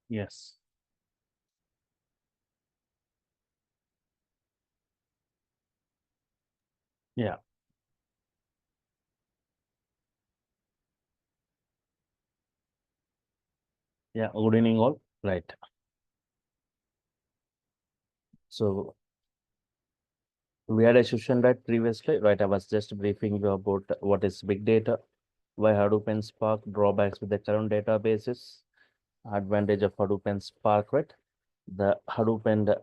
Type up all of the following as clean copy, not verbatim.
Yes. Yeah. Yeah. Good evening, all. Right. So we had a session right previously, right? I was just briefing you about what is big data, why Hadoop and Spark, drawbacks with the current databases, advantage of Hadoop and Spark, right? The Hadoop and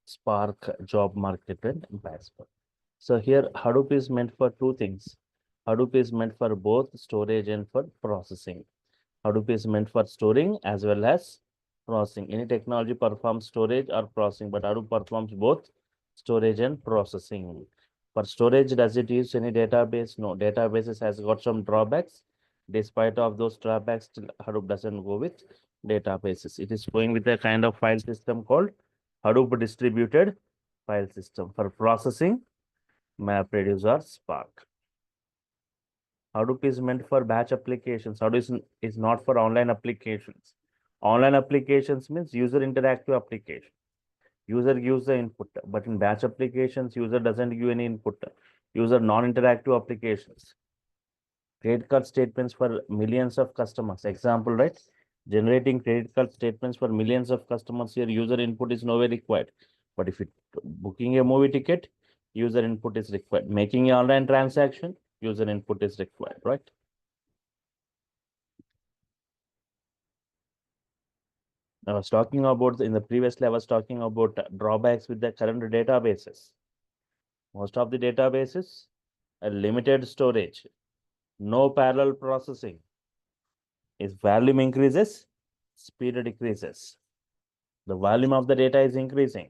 Spark job market, right? Impacts. So here Hadoop is meant for two things. Hadoop is meant for both storage and for processing. Hadoop is meant for storing as well as processing. Any technology performs storage or processing, but Hadoop performs both storage and processing. For storage, does it use any database? No, databases has got some drawbacks. Despite of those drawbacks, still Hadoop doesn't go with databases. It is going with a kind of file system called Hadoop distributed file system. For processing, MapReduce or Spark. Hadoop is meant for batch applications. Hadoop is not for online applications. Online applications means user interactive application. User gives the input, but in batch applications, user doesn't give any input. User non-interactive applications. Credit card statements for millions of customers. Example, right? Generating credit card statements for millions of customers here, user input is nowhere required. But if it booking a movie ticket, user input is required. Making an online transaction, user input is required, right? I was talking about in the previously, I was talking about drawbacks with the current databases. Most of the databases are limited storage, no parallel processing. If volume increases, speed decreases. The volume of the data is increasing.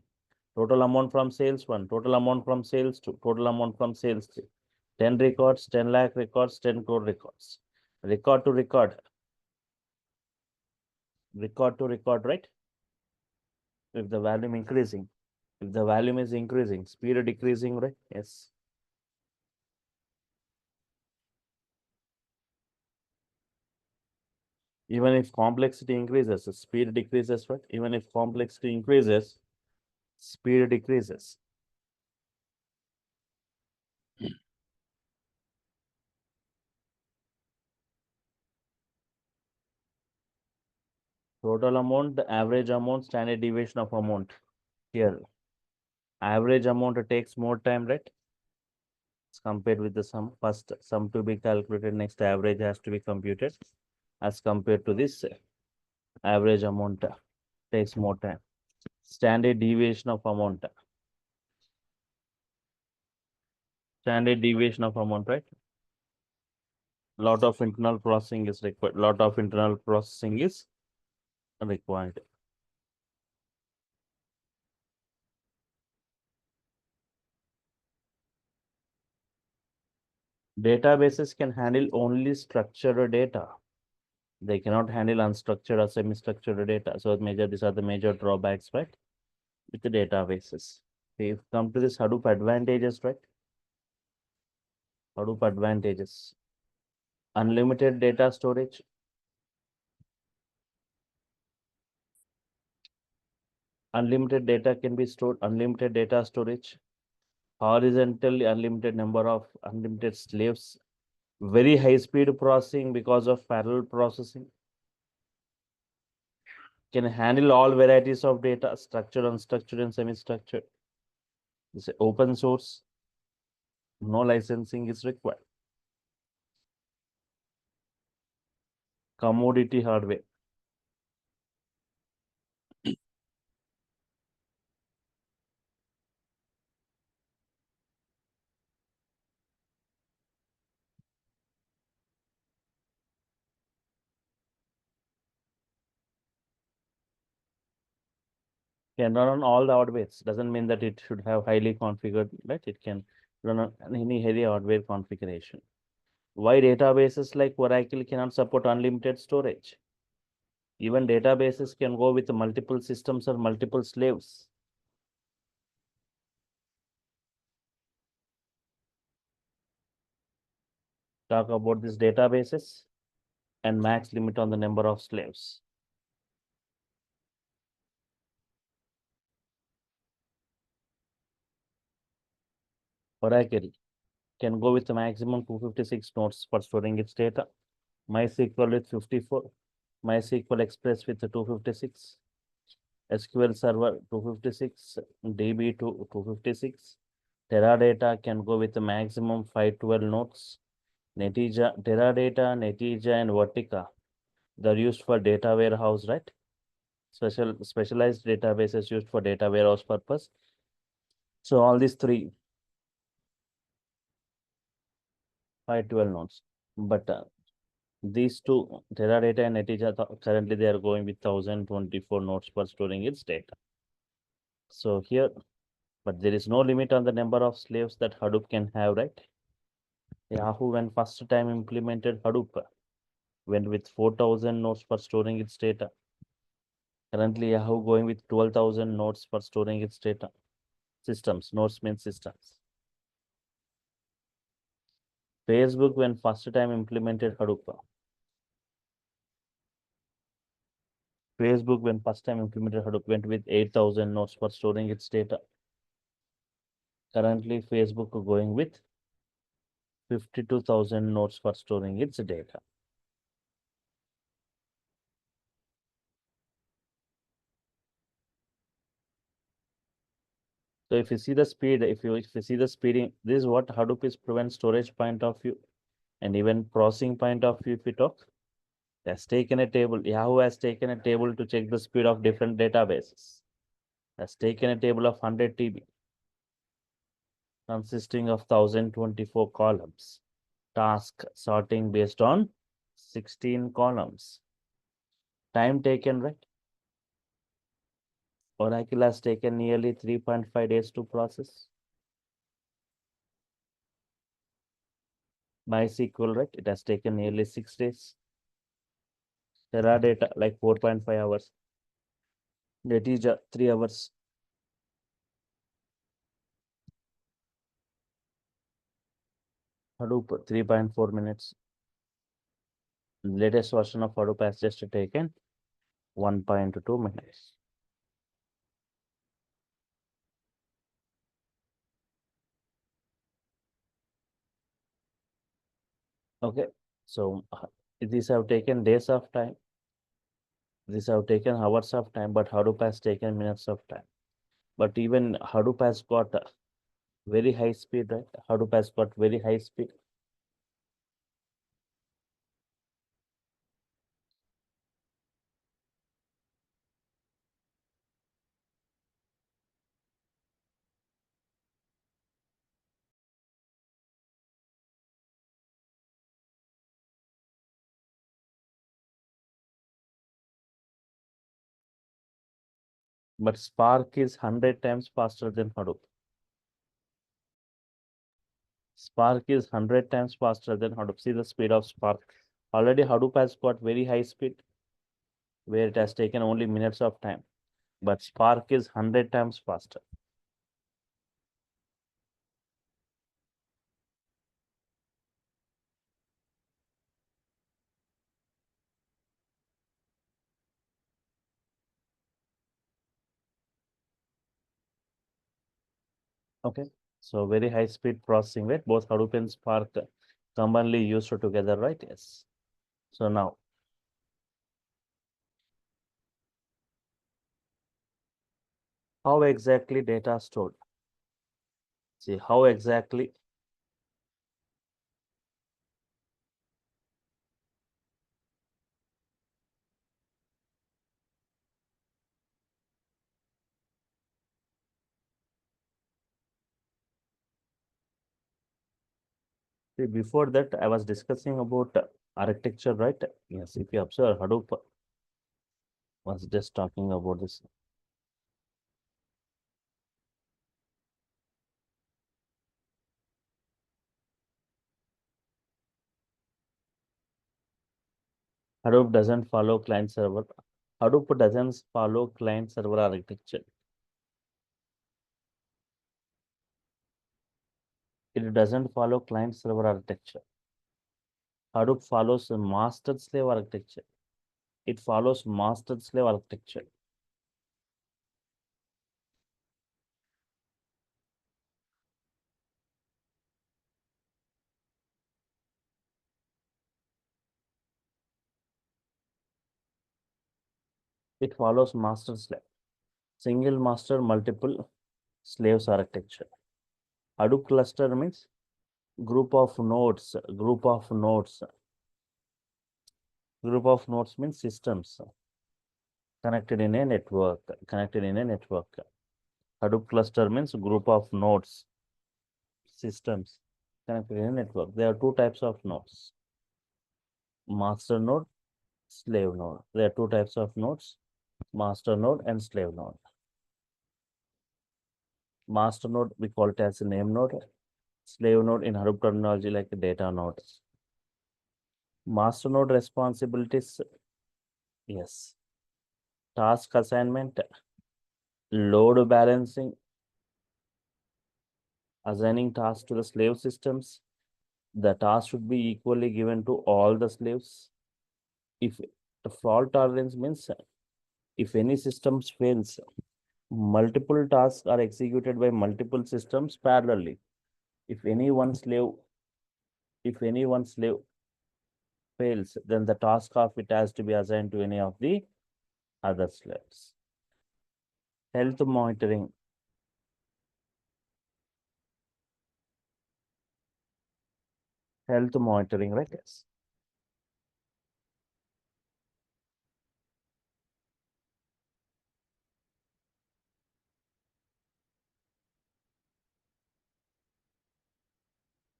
Total amount from sales one, total amount from sales two, total amount from sales three. 10 records, 10 lakh records, 10 crore records. Record to record. Record to record, right? If the volume increasing. If the volume is increasing, speed decreasing, right? Yes. Even if complexity increases, the speed decreases, right? Even if complexity increases, speed decreases. Total amount, the average amount, standard deviation of amount. Here, average amount takes more time, right? It's compared with the sum. First sum to be calculated, next average has to be computed. As compared to this, average amount takes more time. Standard deviation of amount. Standard deviation of amount, right? Lot of internal processing is required. Lot of internal processing is required. Databases can handle only structured data. They cannot handle unstructured or semi-structured data. So these are the major drawbacks, right? With the databases. We've come to this Hadoop advantages, right? Hadoop advantages. Unlimited data storage. Unlimited data can be stored. Unlimited data storage. Horizontally unlimited number of unlimited slaves. Very high speed processing because of parallel processing. Can handle all varieties of data, structured, unstructured, and semi-structured. It's open source. No licensing is required. Commodity hardware. Can run on all the hardwares. Doesn't mean that it should have highly configured, right? It can run on any heavy hardware configuration. Why databases like Oracle cannot support unlimited storage? Even databases can go with multiple systems or multiple slaves. Talk about these databases and max limit on the number of slaves. Oracle can go with a maximum 256 nodes for storing its data. MySQL with 54. MySQL Express with 256. SQL Server 256. DB to 256. Teradata can go with a maximum 512 nodes. Teradata, Netija, and Vertica, they're used for data warehouse, right? Specialized databases used for data warehouse purpose. So all these three, 512 nodes. But these two, Teradata and Netija, currently they are going with 1024 nodes for storing its data. So here, but there is no limit on the number of slaves that Hadoop can have, right? Yahoo, when first time implemented Hadoop, went with 4,000 nodes for storing its data. Currently, Yahoo going with 12,000 nodes for storing its data. Systems, nodes means systems. Facebook, when first time implemented Hadoop. Facebook, when first time implemented Hadoop, went with 8,000 nodes for storing its data. Currently, Facebook going with 52,000 nodes for storing its data. So if you see the speed, if you see the speeding, this is what Hadoop is prevent storage point of view and even processing point of view. If we talk, has taken a table. Yahoo has taken a table to check the speed of different databases. Has taken a table of 100 TB consisting of 1024 columns. Task sorting based on 16 columns. Time taken, right? Oracle has taken nearly 3.5 days to process. MySQL, right? It has taken nearly 6 days. Teradata, like 4.5 hours. Netija, 3 hours. Hadoop, 3.4 minutes. Latest version of Hadoop has just taken 1.2 minutes. Okay, so these have taken days of time. These have taken hours of time, but Hadoop has taken minutes of time. But even Hadoop has got very high speed, right? Hadoop has got very high speed. But Spark is 100 times faster than Hadoop. Spark is 100 times faster than Hadoop. See the speed of Spark. Already Hadoop has got very high speed where it has taken only minutes of time. But Spark is 100 times faster. Okay. So very high speed processing, right? Both Hadoop and Spark commonly used together, right? Yes. So now, how exactly data stored? See how exactly. See, before that, I was discussing about architecture, right? Yes, if you observe, Hadoop was just talking about this. Hadoop doesn't follow client server. Hadoop doesn't follow client server architecture. It doesn't follow client server architecture. Hadoop follows a master slave architecture. It follows master slave architecture. It follows master slave, single master, multiple slaves architecture. Hadoop cluster means group of nodes, group of nodes means systems connected in a network, Hadoop cluster means group of nodes, systems connected in a network. There are two types of nodes, master node, slave node. There are two types of nodes, master node and slave node. Master node, we call it as a name node. Slave node in Hadoop terminology like a data node. Master node responsibilities, yes. Task assignment, load balancing, assigning tasks to the slave systems. The task should be equally given to all the slaves. If the fault tolerance means if any systems fails, multiple tasks are executed by multiple systems parallelly. If any one slave, if any one slave fails, then the task of it has to be assigned to any of the other slaves. Health monitoring. Health monitoring, right? Yes.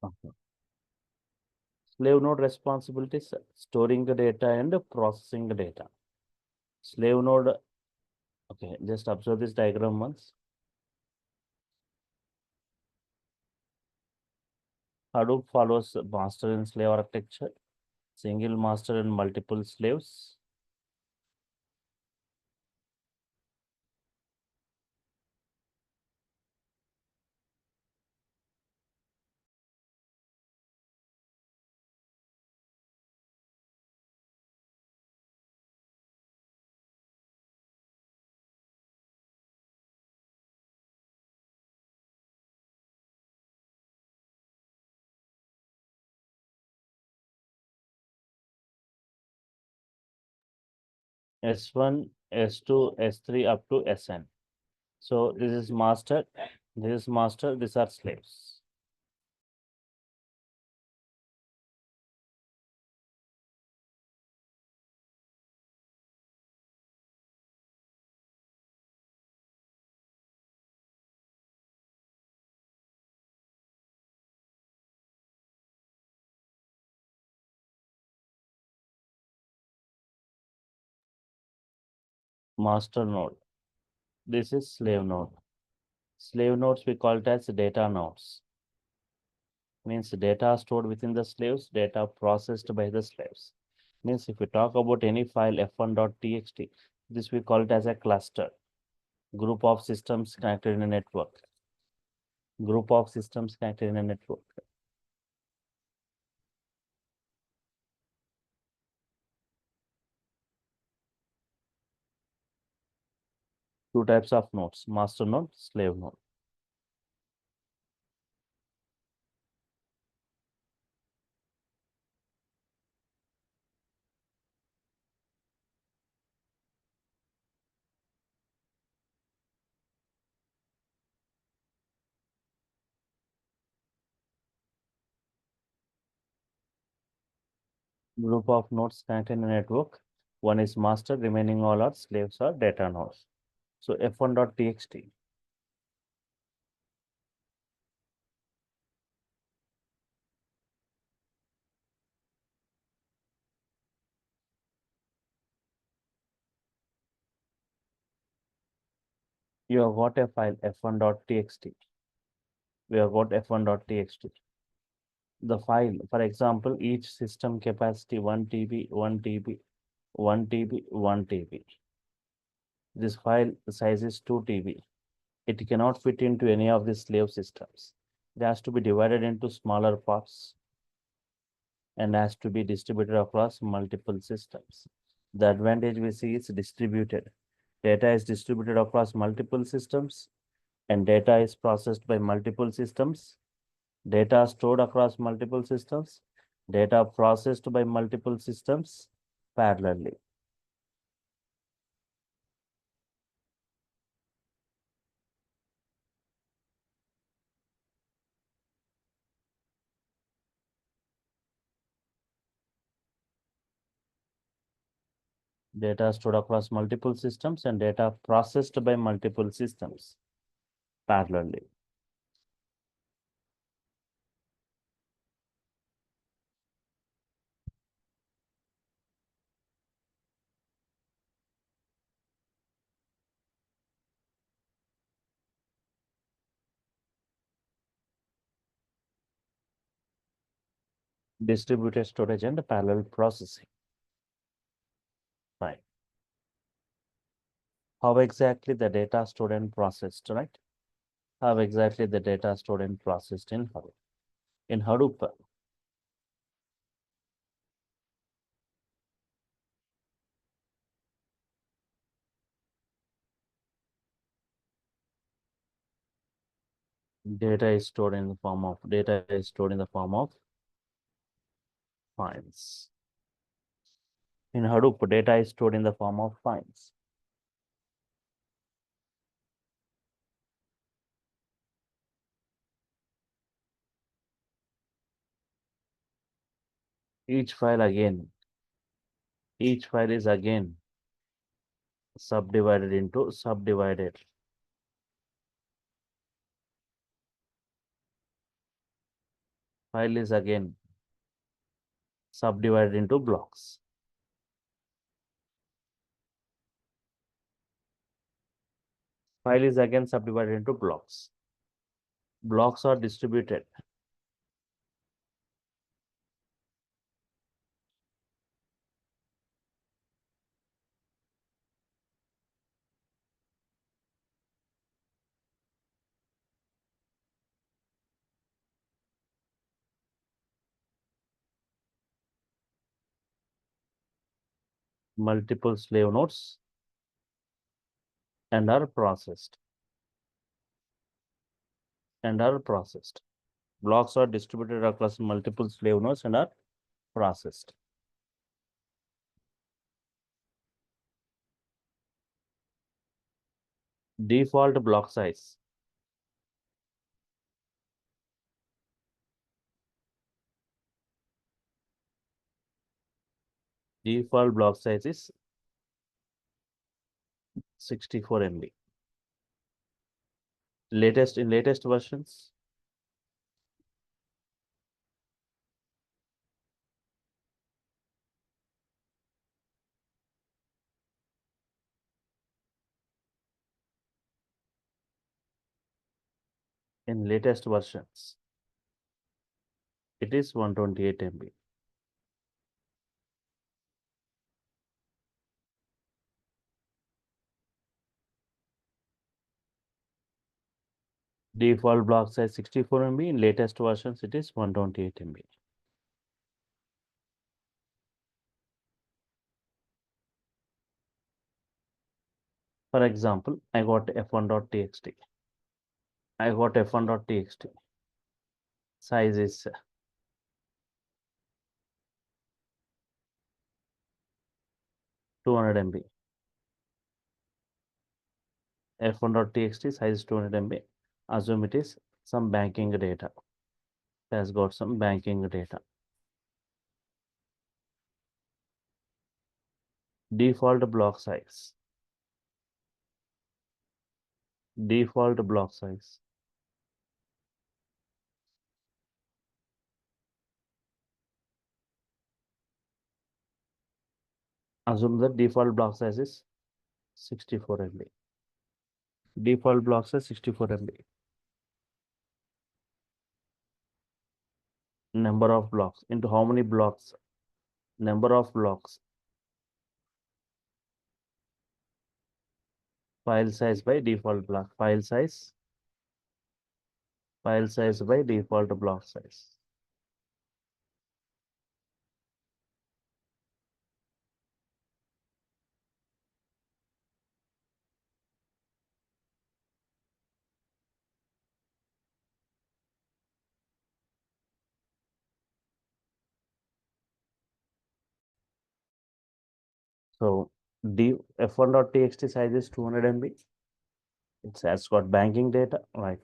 Okay. Slave node responsibilities, storing the data and processing the data. Slave node, okay, just observe this diagram once. Hadoop follows master and slave architecture, single master and multiple slaves. S1, S2, S3 up to Sn. So this is master, these are slaves. Master node. This is slave node. Slave nodes we call it as data nodes. Means data stored within the slaves, data processed by the slaves. Means if we talk about any file f1.txt, this we call it as a cluster. Group of systems connected in a network. Group of systems connected in a network. Two types of nodes, master node, slave node. Group of nodes connected in a network. One is master, remaining all are slaves or data nodes. So f1.txt. You have got a file f1.txt. We have got f1.txt. The file, for example, each system capacity 1 TB, 1 TB, 1 TB, 1 TB. This file size is 2 TB. It cannot fit into any of the slave systems. It has to be divided into smaller parts and has to be distributed across multiple systems. The advantage we see is distributed. Data is distributed across multiple systems and data is processed by multiple systems. Data stored across multiple systems. Data processed by multiple systems parallelly. Data stored across multiple systems and data processed by multiple systems parallelly. Distributed storage and parallel processing. Right. How exactly the data stored and processed, right? How exactly the data stored and processed in Hadoop. In Hadoop, data is stored in the form of files. In Hadoop, data is stored in the form of files. Each file is again subdivided into subdivided. File is again subdivided into blocks. File is again subdivided into blocks. Blocks are distributed. Multiple slave nodes and are processed. Blocks are distributed across multiple slave nodes and are processed. Default block size. Default block size is 64 MB. In latest versions, it is 128 MB. Default block size 64 MB. In latest versions, it is 128 MB. For example, I got f1.txt. Size is 200 MB. f1.txt size is 200 MB. Assume it is some banking data. It has got some banking data. Default block size. Assume that default block size is 64 MB. Default block size 64 MB. Number of blocks into how many blocks? Number of blocks. File size by default block. File size by default block size. So f1.txt size is 200 MB. It has got banking data, right?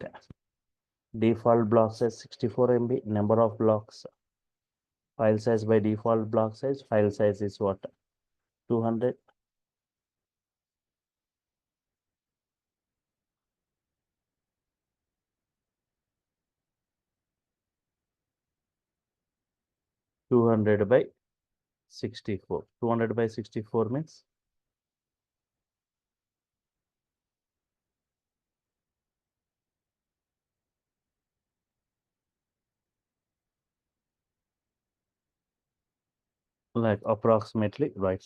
Default block size 64 MB. Number of blocks. File size by default block size. File size is what? 200. 200 by 64. 200 by 64 means like approximately, right,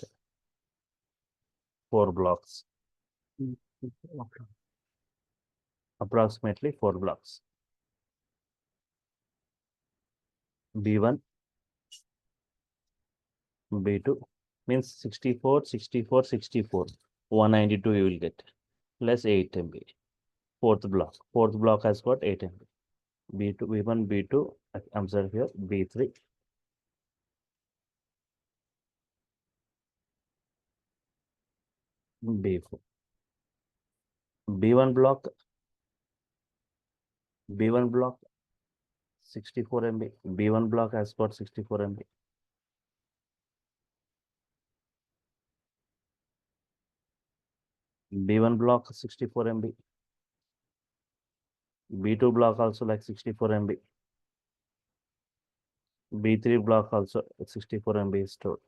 4 blocks. Approximately 4 blocks. B1, B2 means 64, 64, 64. 192 you will get plus 8 MB. Fourth block. Fourth block has got 8 MB. B2, B1, B2, observe here, B3, B4. B1 block, B1 block 64 MB. B1 block has got 64 MB. B1 block 64 MB. B2 block also like 64 MB. B3 block also 64 MB is stored.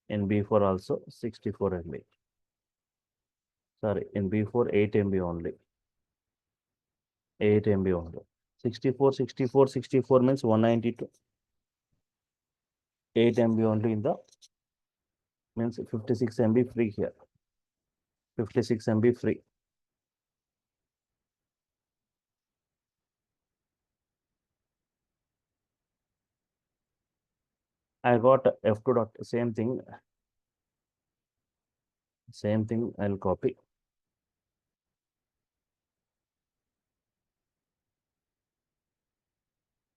In B4 also 64 MB. Sorry, in B4 8 MB only. 8 MB only. 64, 64, 64 means 192. 8 MB only in the means 56 MB free here. 56 MB free. I got F2 dot same thing. Same thing I'll copy.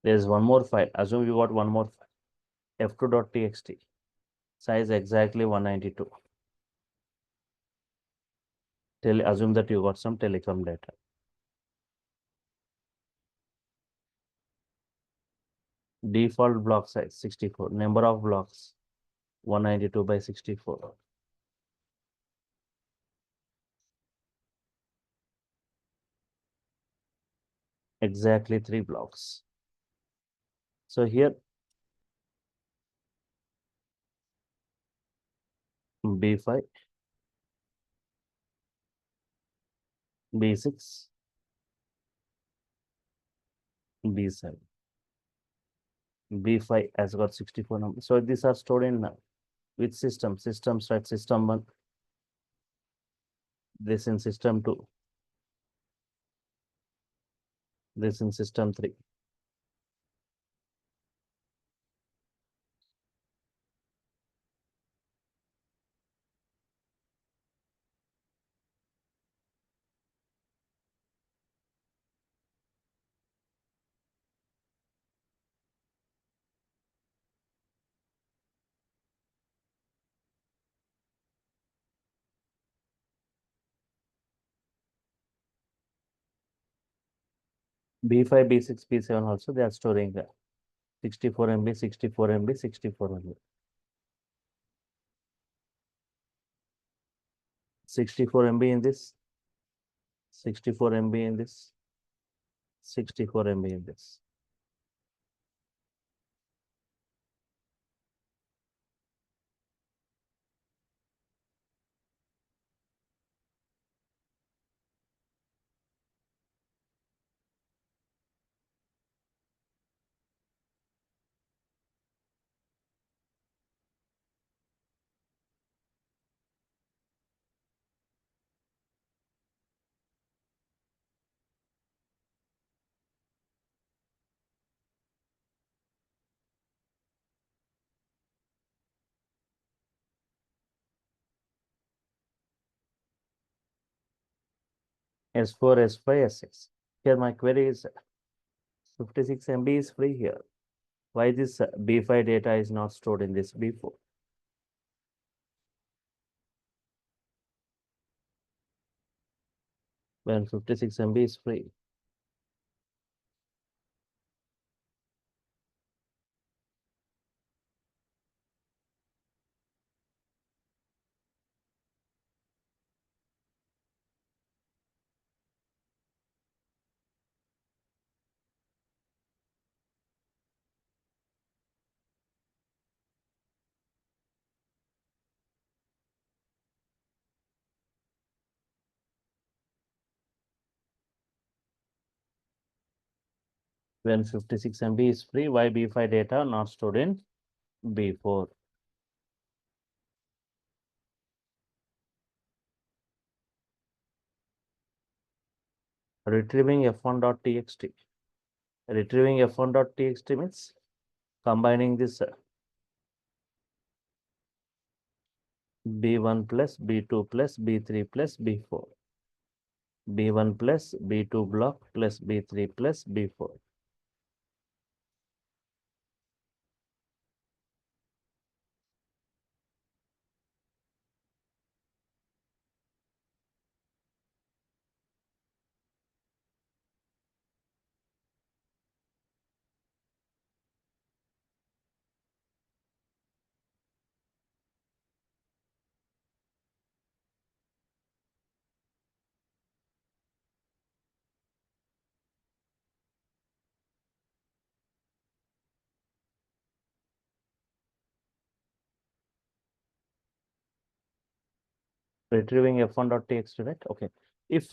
There's one more file. Assume you got one more file. F2.txt. Size exactly 192. Assume that you got some telecom data. Default block size 64. Number of blocks 192 by 64. Exactly 3 blocks. So here B5, B6, B7, B5 has got 64 numbers. So these are stored in which system? Systems, right? System 1. This in system 2. This in system 3. B5, B6, B7 also they are storing 64 MB, 64 MB, 64 MB. 64 MB in this, 64 MB in this, 64 MB in this. S4, S5, S6. Here my query is 56 MB is free here. Why this B5 data is not stored in this B4? When 56 MB is free. When 56 MB is free, why B5 data not stored in B4? Retrieving f1.txt. Retrieving f1.txt means combining this B1 plus B2 plus B3 plus B4. B1 plus B2 block plus B3 plus B4. Retrieving f1.txt, right? Okay. If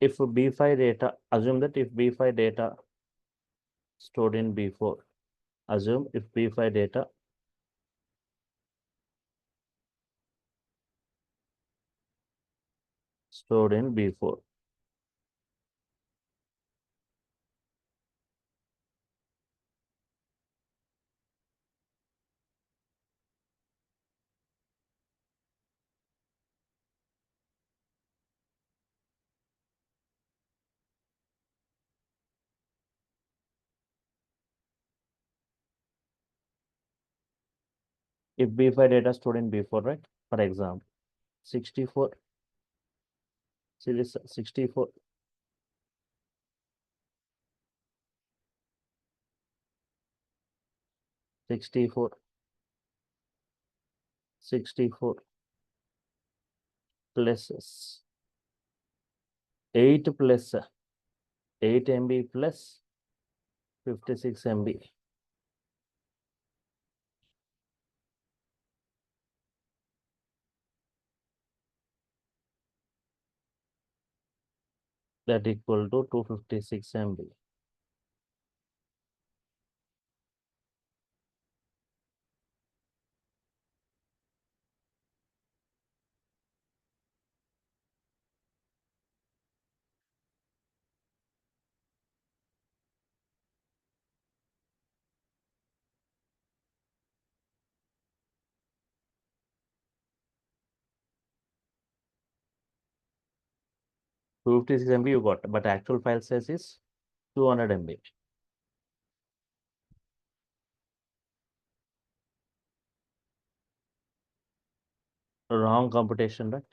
B5 data, assume that if B5 data stored in B4, assume if B5 data stored in B4. If B5 data stored in B4, right? For example, 64, series 64, 64, 64 plus 8 plus 8 MB plus 56 MB. That equal to 256 MB. Two 56 MB you got, but actual file size is 200 MB. Wrong computation, right?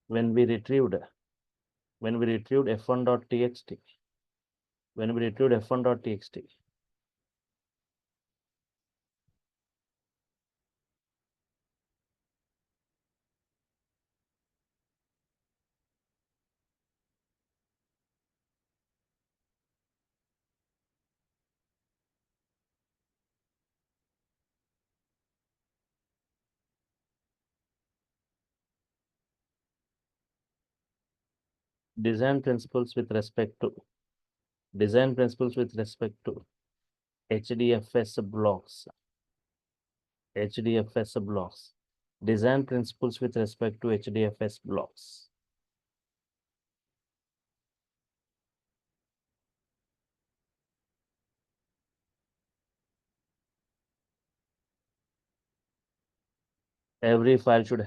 When we retrieved f1.txt, design principles with respect to HDFS blocks. Design principles with respect to HDFS blocks. Every file should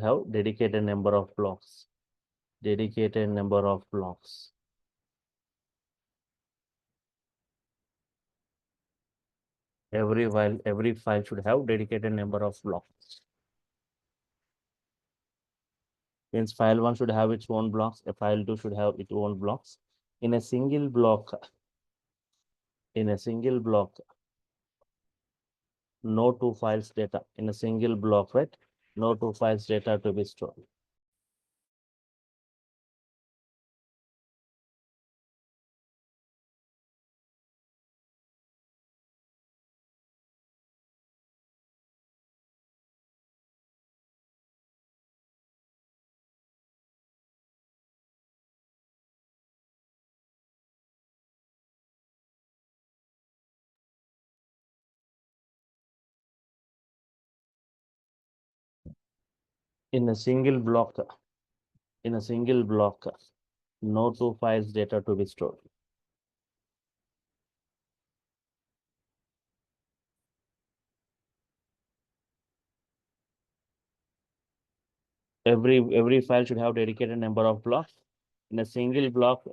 have dedicated number of blocks. Dedicated number of blocks. Every file should have dedicated number of blocks. Means file 1 should have its own blocks, a file 2 should have its own blocks. In a single block, in a single block, no two files data in a single block, right? No two files data to be stored. In a single block, in a single block, no two files data to be stored. Every file should have dedicated number of blocks. In a single block,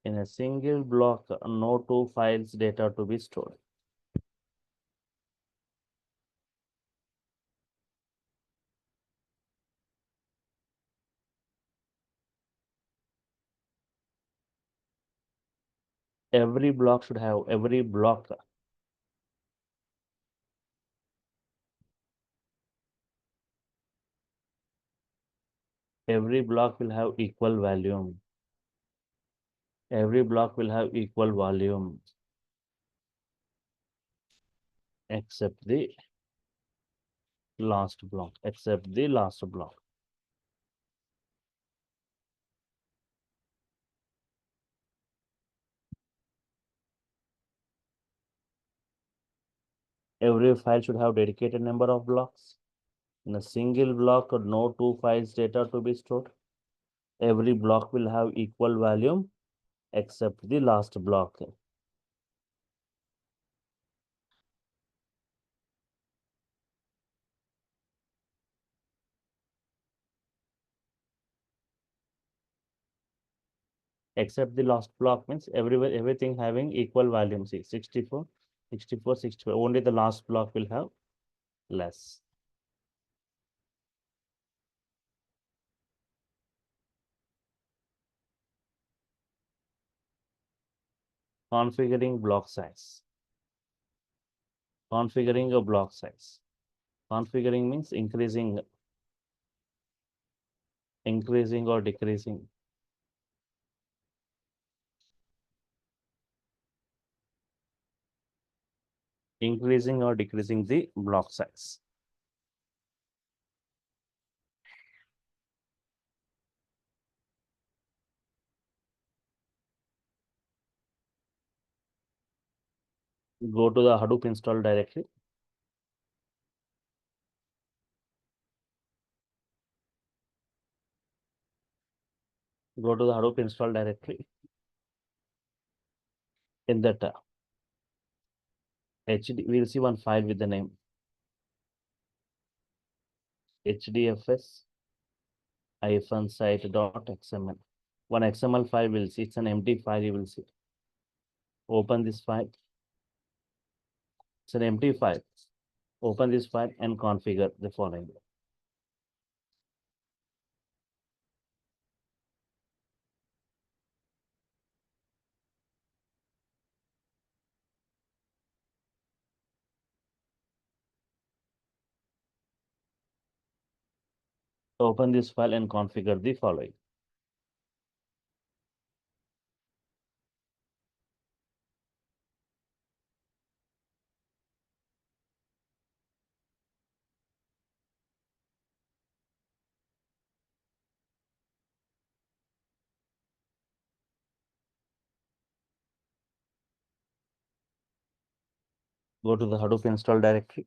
in a single block, no two files data to be stored. Every block should have every block every block will have equal volume. Every block will have equal volume except the last block, except the last block. Every file should have dedicated number of blocks. In a single block, no two files data to be stored. Every block will have equal volume except the last block. Except the last block means everything having equal volume. See, 64, 64, 64. Only the last block will have less. Configuring block size. Configuring a block size. Configuring means increasing or decreasing. Increasing or decreasing the block size. Go to the Hadoop install directory. Go to the Hadoop install directory. In that we'll see one file with the name hdfs-site.xml. One XML file will see. It's an empty file. You will see. Open this file. It's an empty file. Open this file and configure the following. Open this file and configure the following. Go to the Hadoop install directory.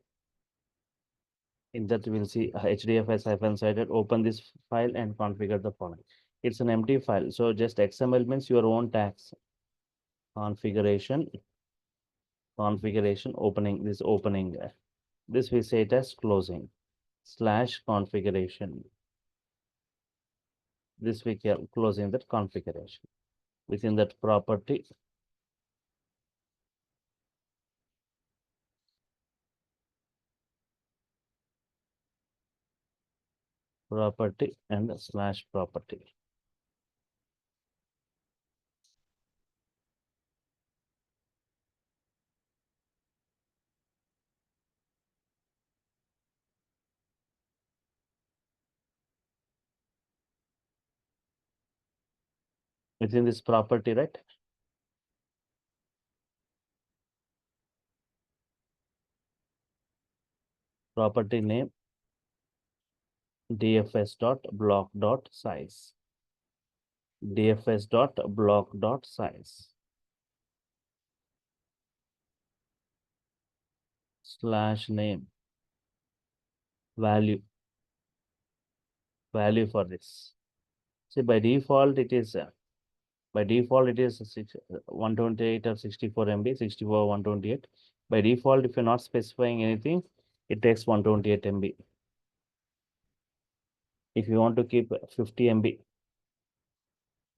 In that we'll see hdfs-site. Open this file and configure the following. It's an empty file. So just XML means your own tags. Configuration, opening, this we say it as closing, /configuration. This we can closing that configuration. Within that property, property and slash property. Within this property, right? Property name dfs dot block dot size. dfs dot block dot size slash name value for this. See, by default it is 128 or 64 MB, 64 128. By default, if you're not specifying anything, it takes 128 MB. If you want to keep 50 MB,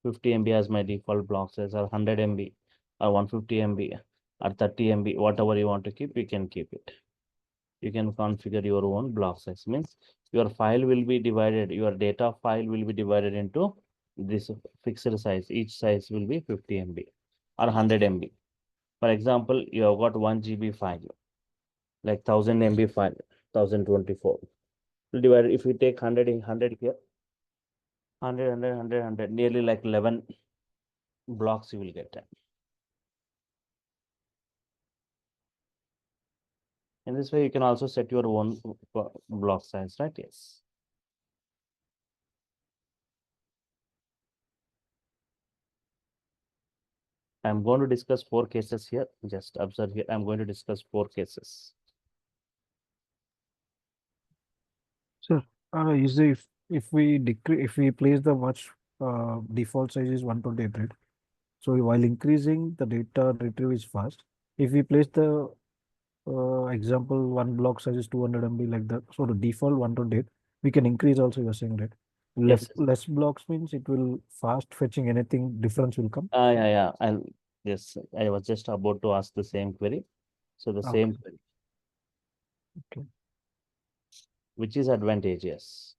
50 MB as my default block size, or 100 MB, or 150 MB, or 30 MB, whatever you want to keep, you can keep it. You can configure your own block size. Means your file will be divided, your data file will be divided into this fixed size. Each size will be 50 MB or 100 MB. For example, you have got 1 GB file, like 1000 MB file, 1024. Divided, if you take 100 in 100 here, 100, nearly like 11 blocks you will get. In this way, you can also set your own block size, right? Yes. I'm going to discuss 4 cases here. Just observe here. I'm going to discuss 4 cases. Sir, is if we decrease if we place the watch default size is 128, right? So while increasing the data retrieve is fast. If we place the example one block size is 200 MB like that, so the default 128, we can increase also. You're saying, right? Yes. Less blocks means it will fast fetching anything difference will come. Yeah. Yes, I was just about to ask the same query. So the same Okay. query, Okay. which is advantageous.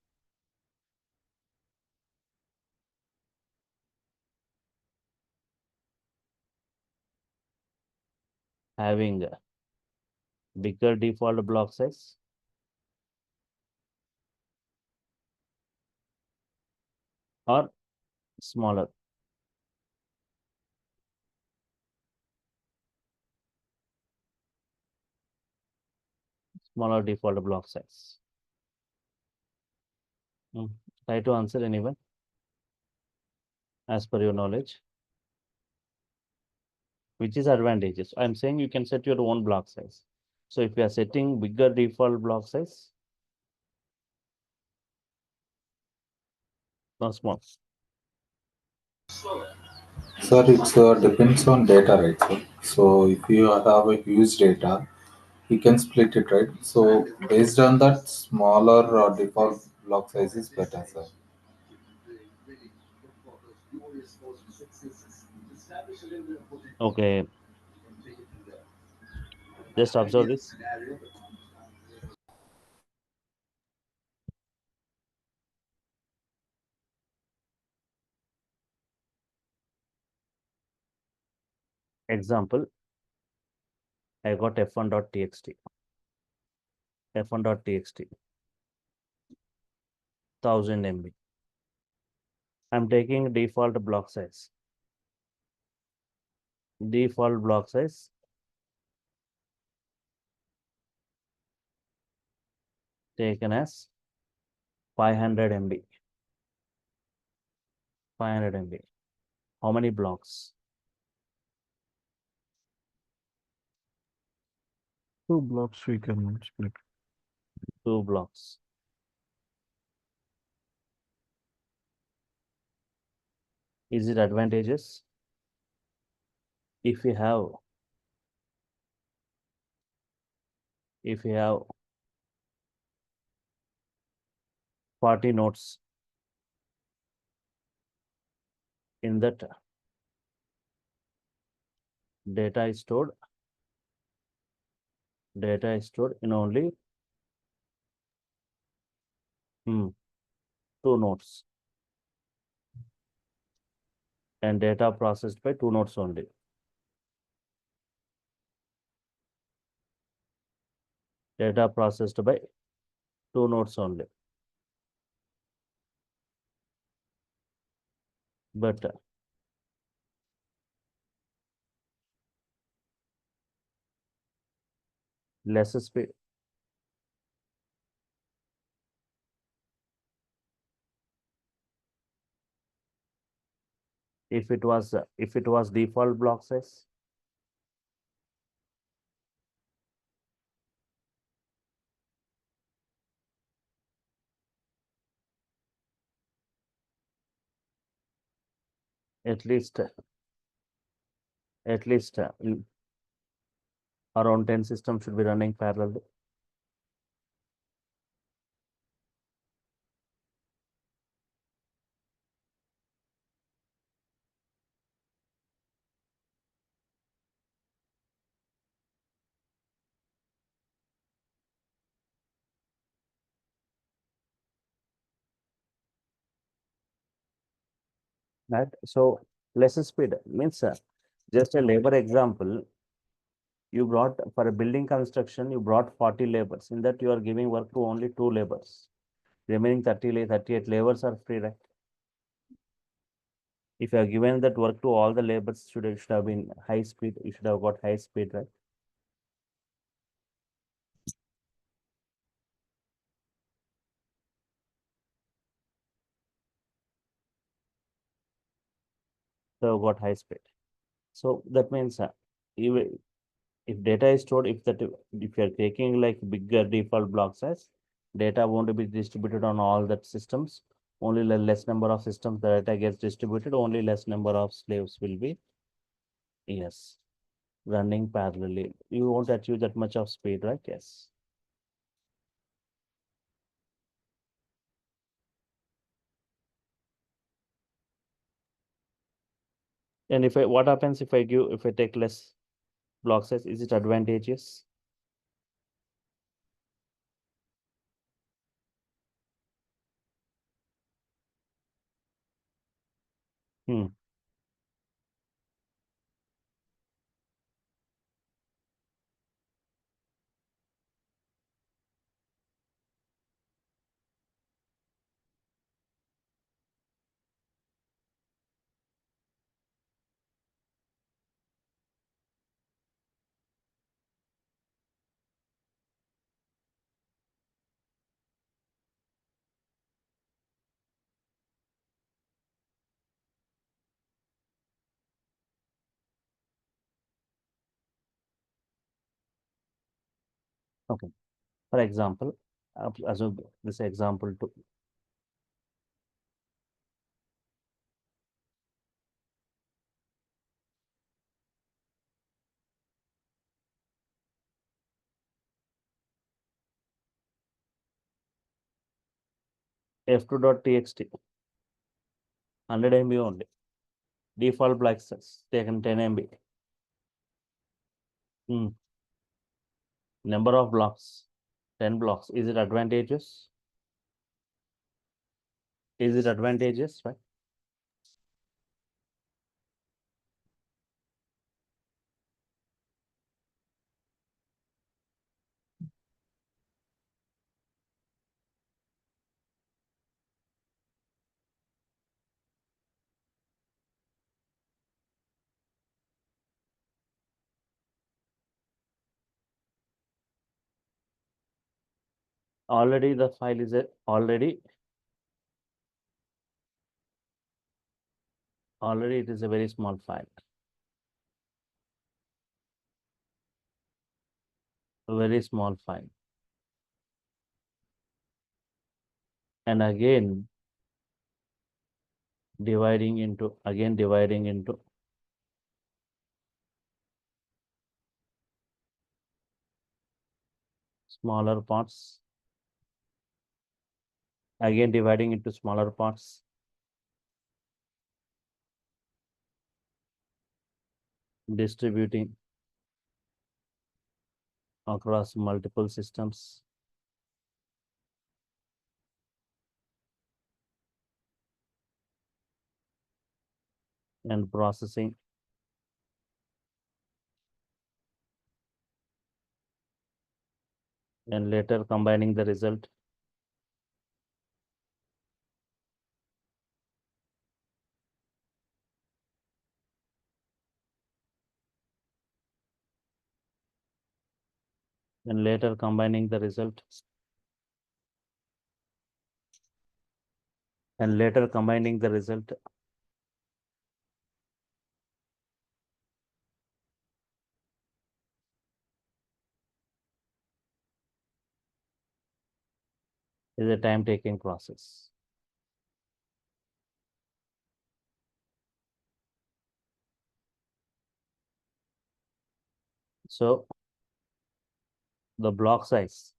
Having a bigger default block size or smaller. Smaller default block size. Try to answer anyone as per your knowledge. Which is advantageous. I'm saying you can set your own block size. So if you are setting bigger default block size, not small. Sir, it depends on data, right? So if you have a huge data, you can split it, right? So based on that, smaller default block size is better, sir. Okay, just observe this. Example, I got f1.txt, f1.txt, 1000 MB. I'm taking default block size. Default block size taken as 500 MB. 500 MB. How many blocks? 2 blocks we can split. 2 blocks. Is it advantageous? If you have 40 nodes in that, data is stored in only two nodes and data processed by two nodes only. Data processed by two nodes only. But less speed. If it was default block size, at least around 10 systems should be running parallel. Right? So less speed means just a labor example. You brought for a building construction, you brought 40 labors. In that, you are giving work to only 2 labors. Remaining 38 labors are free, right? If you are given that work to all the labors, should have been high speed. You should have got high speed, right? So got high speed. So that means even if data is stored, if you are taking like bigger default block size, data won't be distributed on all that systems. Only less number of systems the data gets distributed. Only less number of slaves will be running parallelly. You won't achieve that much of speed, right? Yes. And what happens if I take less block size? Is it advantageous? Hmm. Okay. For example, assume this example to f2.txt 100 MB only. Default block size taken 10 MB. Hmm. Number of blocks 10 blocks. Is it advantageous? Is it advantageous, right? Already the file is already it is a very small file. A very small file. And again dividing into smaller parts. Again dividing into smaller parts. Distributing across multiple systems. and processing and later combining the result and later combining the result and later combining the result is a time taking process. So the block size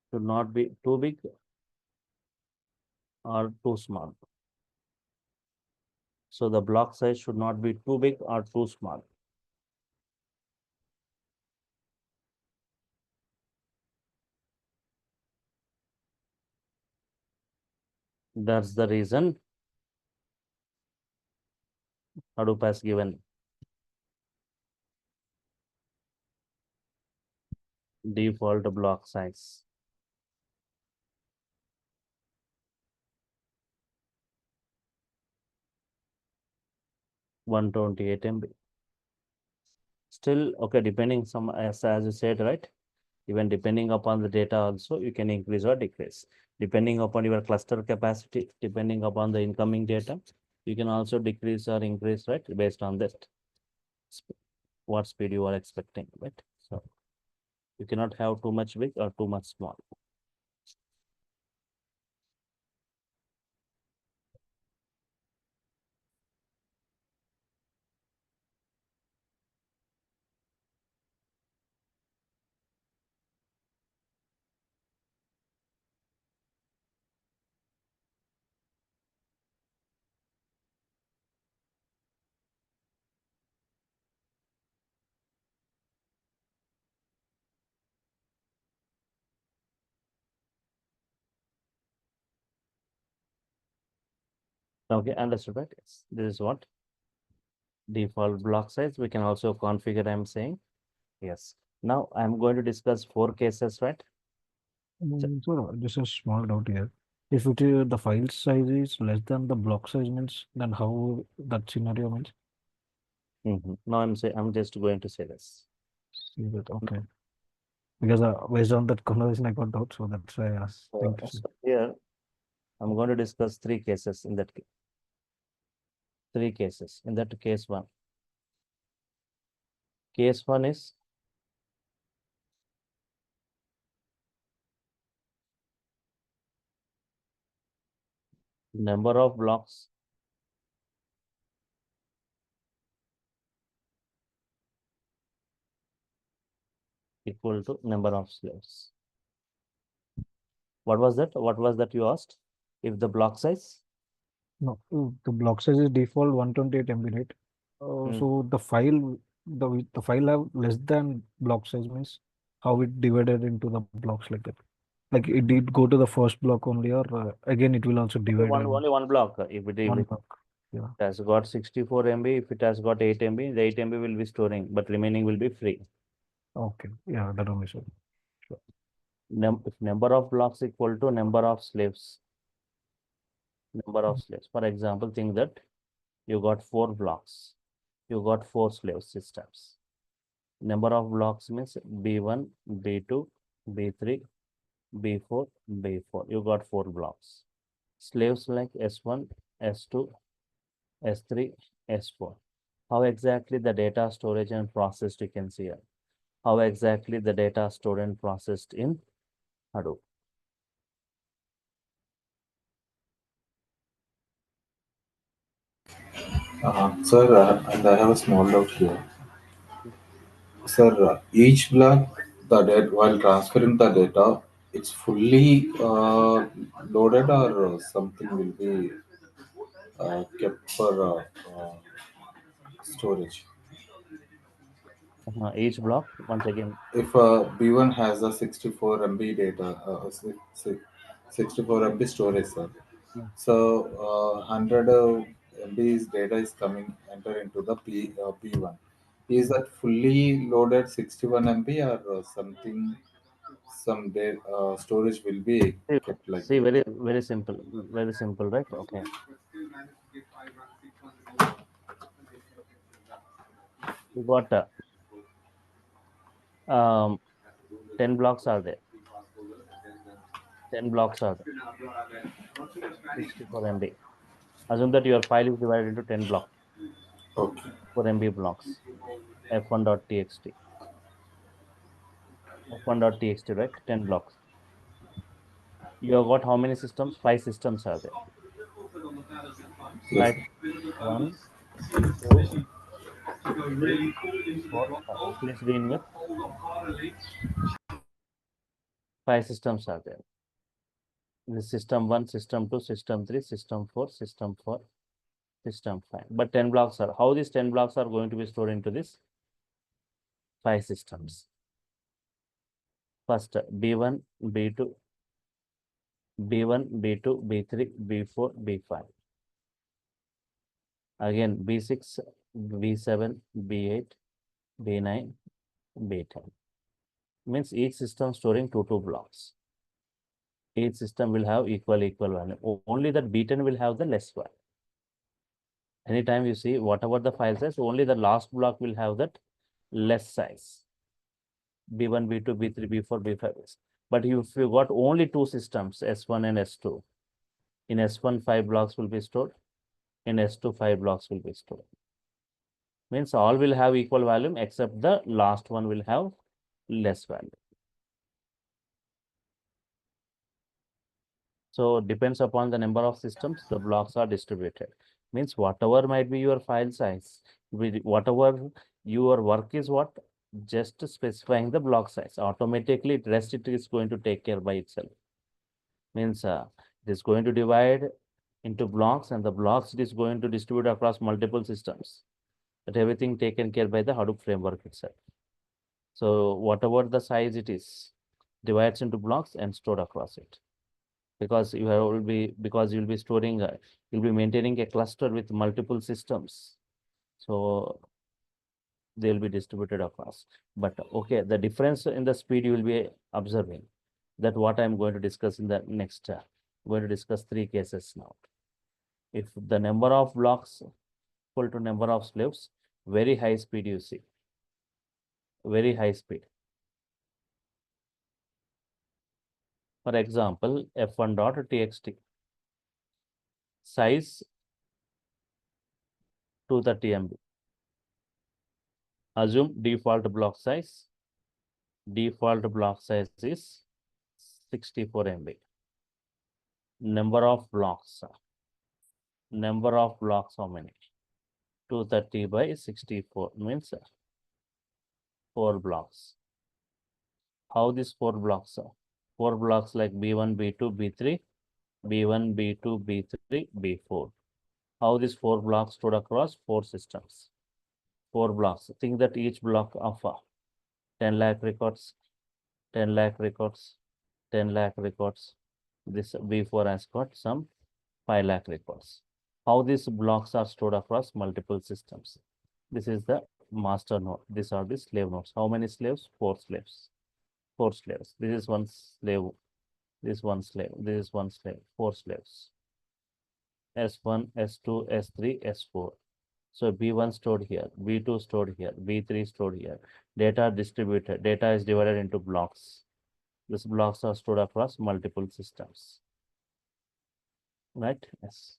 should not be too big or too small. So the block size should not be too big or too small. That's the reason Hadoop has given default block size. 128 MB. Still, okay, depending some as you said, right? Even depending upon the data also, you can increase or decrease. Depending upon your cluster capacity, depending upon the incoming data, you can also decrease or increase, right? Based on that, what speed you are expecting, right? So you cannot have too much big or too much small. Okay, understood, right? Yes. This is what default block size. We can also configure, I'm saying. Yes. Now I'm going to discuss 4 cases, right? So just a small doubt here. If it is the file size is less than the block size means, then how that scenario means? Now I'm just going to say this. See that, okay. Because based on that conversation, I got doubt, so that's why I asked. Thank you, sir. So here I'm going to discuss 3 cases in that 3 cases in that case one. Case one is number of blocks equal to number of slaves. What was that? What was that you asked? If the block size? No, the block size is default 128 MB, right? So the file have less than block size means how it divided into the blocks like that. Like it did go to the first block only, or again it will also divide and Only one block. If one it block. Yeah. has got 64 MB, if it has got 8 MB, the 8 MB will be storing, but remaining will be free. Okay. Yeah, that only so. Sure. If number of blocks equal to number of slaves. Number of slaves. For example, think that you got 4 blocks. You got 4 slave systems. Number of blocks means B1, B2, B3, B4, B4. You got 4 blocks. Slaves like S1, S2, S3, S4. How exactly the data storage and processed you can see here. How exactly the data stored and processed in Hadoop. Sir, and I have a small doubt here. Sir, each block, the data, while transferring the data, it's fully loaded or something will be kept for storage. Each block, once again, If B1 has a 64 MB data, 64 MB storage, sir. mm, So 100 MB's data is coming enter into the B1. Is mm. that fully loaded 61 MB or something? Storage will be See, kept like see, that. very simple, right? Okay. We got 10 blocks are there. 10 blocks are there. 64 MB. Assume that your file is divided into 10 blocks, Okay. 4 MB blocks, f1.txt. F1.txt, right? 10 blocks. You have got how many systems? 5 systems are there. Yes, Right? sir. 1, 2, 3, 4, 5. Please be in with 5 systems are there. The system 1, system 2, system 3, system 4, system 4, system 5. But 10 blocks are, how these 10 blocks are going to be stored into this 5 systems? First, B1, B2, B1, B2, B3, B4, B5. Again, B6, B7, B8, B9, B10. Means each system storing 2 blocks. Each system will have equal value. Only that B10 will have the less value. Anytime you see whatever the file size, only the last block will have that less size. B1, B2, B3, B4, B5 is. But if you got only 2 systems, S1 and S2, in S1 5 blocks will be stored, in S2 5 blocks will be stored. Means all will have equal volume except the last one will have less value. So depends upon the number of systems, the blocks are distributed. Means whatever might be your file size, whatever your work is what, just specifying the block size. Automatically, rest it is going to take care by itself. Means it is going to divide into blocks and the blocks it is going to distribute across multiple systems. But everything taken care by the Hadoop framework itself. So whatever the size it is, divides into blocks and stored across it. Because you'll be storing you'll be maintaining a cluster with multiple systems, so they'll be distributed across. But okay, the difference in the speed you will be observing, that what I'm going to discuss in the next I'm going to discuss 3 cases now. If the number of blocks equal to number of slaves, very high speed you see, very high speed. For example, f1.txt size 230 MB. Assume default block size is 64 MB. Number of blocks how many? 230 by 64 means 4 blocks. How these 4 blocks are? 4 blocks like B1, B2, B3, B1, B2, B3, B4. How these 4 blocks stored across 4 systems? 4 blocks. Think that each block of 10 lakh records, 10 lakh records, 10 lakh records. This B4 has got some 5 lakh records. How these blocks are stored across multiple systems? This is the master node. These are the slave nodes. How many slaves? 4 slaves. 4 slaves. This is one slave. This is one slave. This is one slave. 4 slaves. S1, S2, S3, S4. So B1 stored here, B2 stored here, B3 stored here. Data distributed. Data is divided into blocks. These blocks are stored across multiple systems. Right? Yes.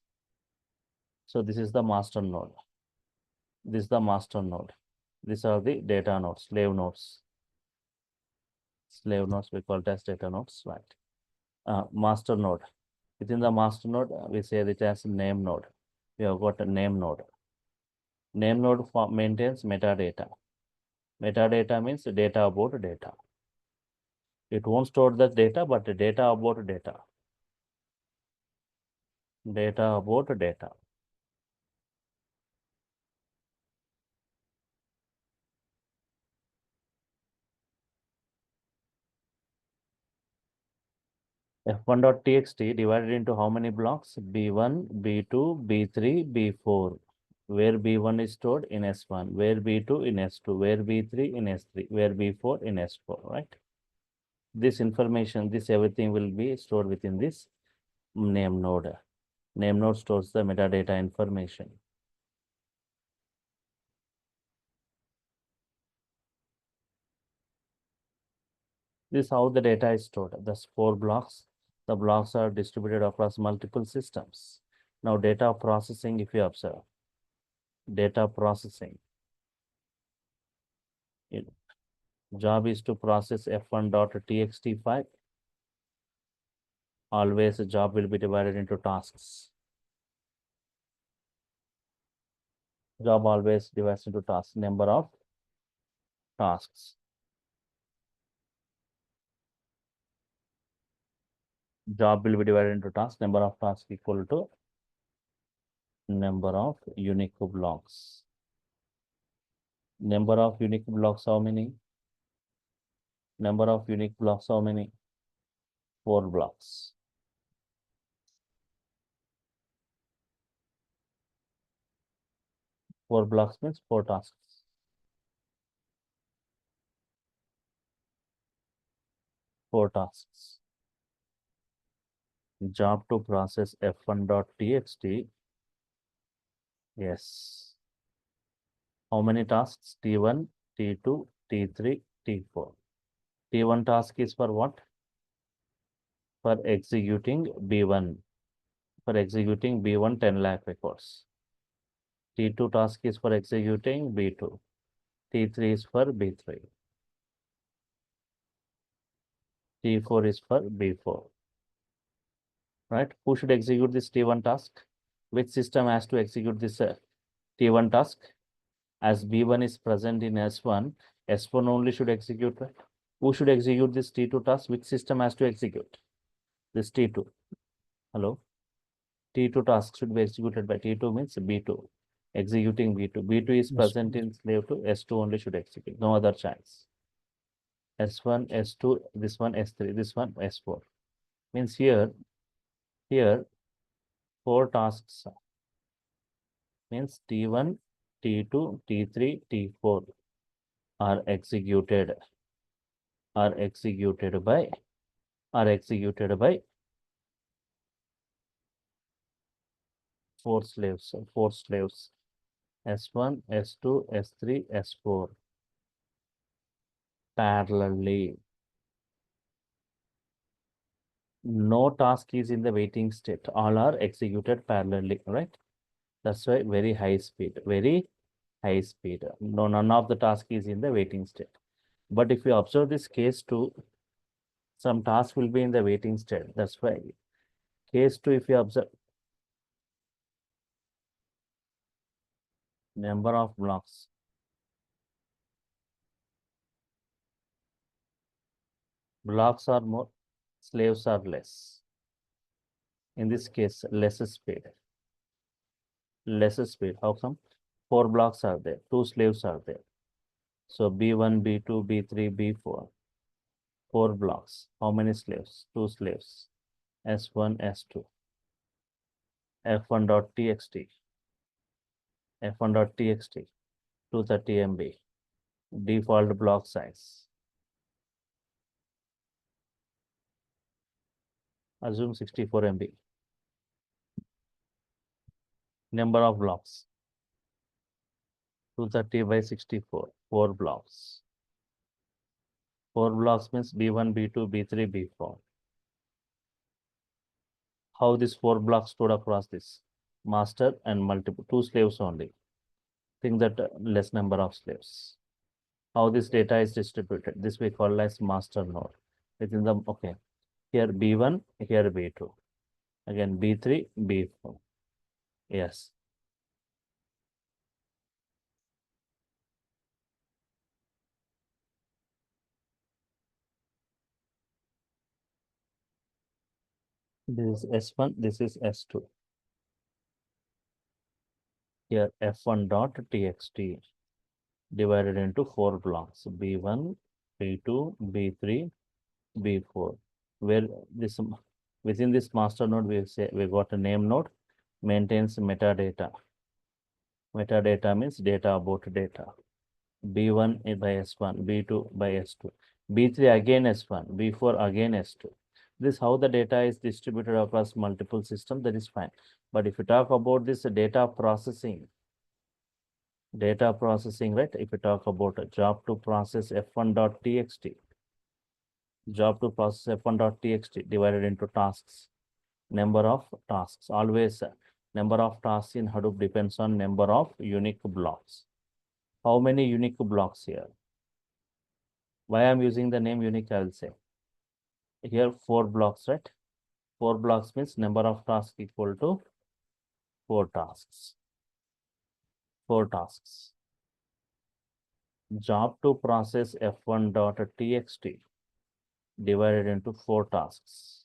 So this is the master node. This is the master node. These are the data nodes, slave nodes. Slave nodes we call it as data nodes, right? Master node. Within the master node, we say it as name node. We have got a name node. Name node maintains metadata. Metadata means data about data. It won't store the data, but data about data. Data about data. f1.txt divided into how many blocks? B1, B2, B3, B4. Where B1 is stored in S1, where B2 in S2, where B3 in S3, where B4 in S4, right? This information, this everything will be stored within this name node. Name node stores the metadata information. This is how the data is stored. There's 4 blocks. The blocks are distributed across multiple systems. Now data processing, if you observe, data processing. Job is to process f1.txt file. Always a job will be divided into tasks. Job always divides into tasks, number of tasks. Job will be divided into tasks, number of tasks equal to number of unique blocks. Number of unique blocks, how many? Number of unique blocks, how many? 4 blocks. Four blocks means 4 tasks. 4 tasks. Job to process f1.txt. Yes. How many tasks? T1, T2, T3, T4. T1 task is for what? For executing B1. For executing B1 10 lakh records. T2 task is for executing B2. T3 is for B3. T4 is for B4. Right? Who should execute this T1 task? Which system has to execute this T1 task? As B1 is present in S1, S1 only should execute, right? Who should execute this T2 task? Which system has to execute this T2? Hello? T2 task should be executed by T2 means B2. Executing B2. B2 is Yes. present in slave 2. S2 only should execute. No other chance. S1, S2, this one S3, this one S4. Means here 4 tasks. Means T1, T2, T3, T4 are executed by 4 slaves. S1, S2, S3, S4 parallelly. No task is in the waiting state. All are executed parallelly, right? That's why very high speed. No, none of the task is in the waiting state. But if you observe this case 2, some task will be in the waiting state. That's why case 2, if you observe number of blocks, blocks are more, slaves are less. In this case, less speed. How come? 4 blocks are there, 2 slaves are there. So B1, B2, B3, B4. 4 blocks. How many slaves? 2 slaves. S1, S2. F1.txt. 230 MB. Default block size. Assume 64 MB. Number of blocks. 230 by 64. 4 blocks. 4 blocks means B1, B2, B3, B4. How this 4 blocks stored across this? Master and multiple, 2 slaves only. Think that less number of slaves. How this data is distributed? This we call as master node. Within the, okay. Here B1, here B2. Again B3, B4. Yes. This is S1, this is S2. Here f1.txt divided into 4 blocks. B1, B2, B3, B4. Where this Within this master node, we got a name node, maintains metadata. Metadata means data about data. B1 by S1, B2 by S2, B3 again S1, B4 again S2. This how the data is distributed across multiple systems, that is fine. But if you talk about this data processing, right? If you talk about a job to process f1.txt, job to process f1.txt divided into tasks, number of tasks. Always number of tasks in Hadoop depends on number of unique blocks. How many unique blocks here? Why I'm using the name unique, I will say. Here 4 blocks, right? 4 blocks means number of tasks equal to 4 tasks. 4 tasks. Job to process f1.txt divided into 4 tasks.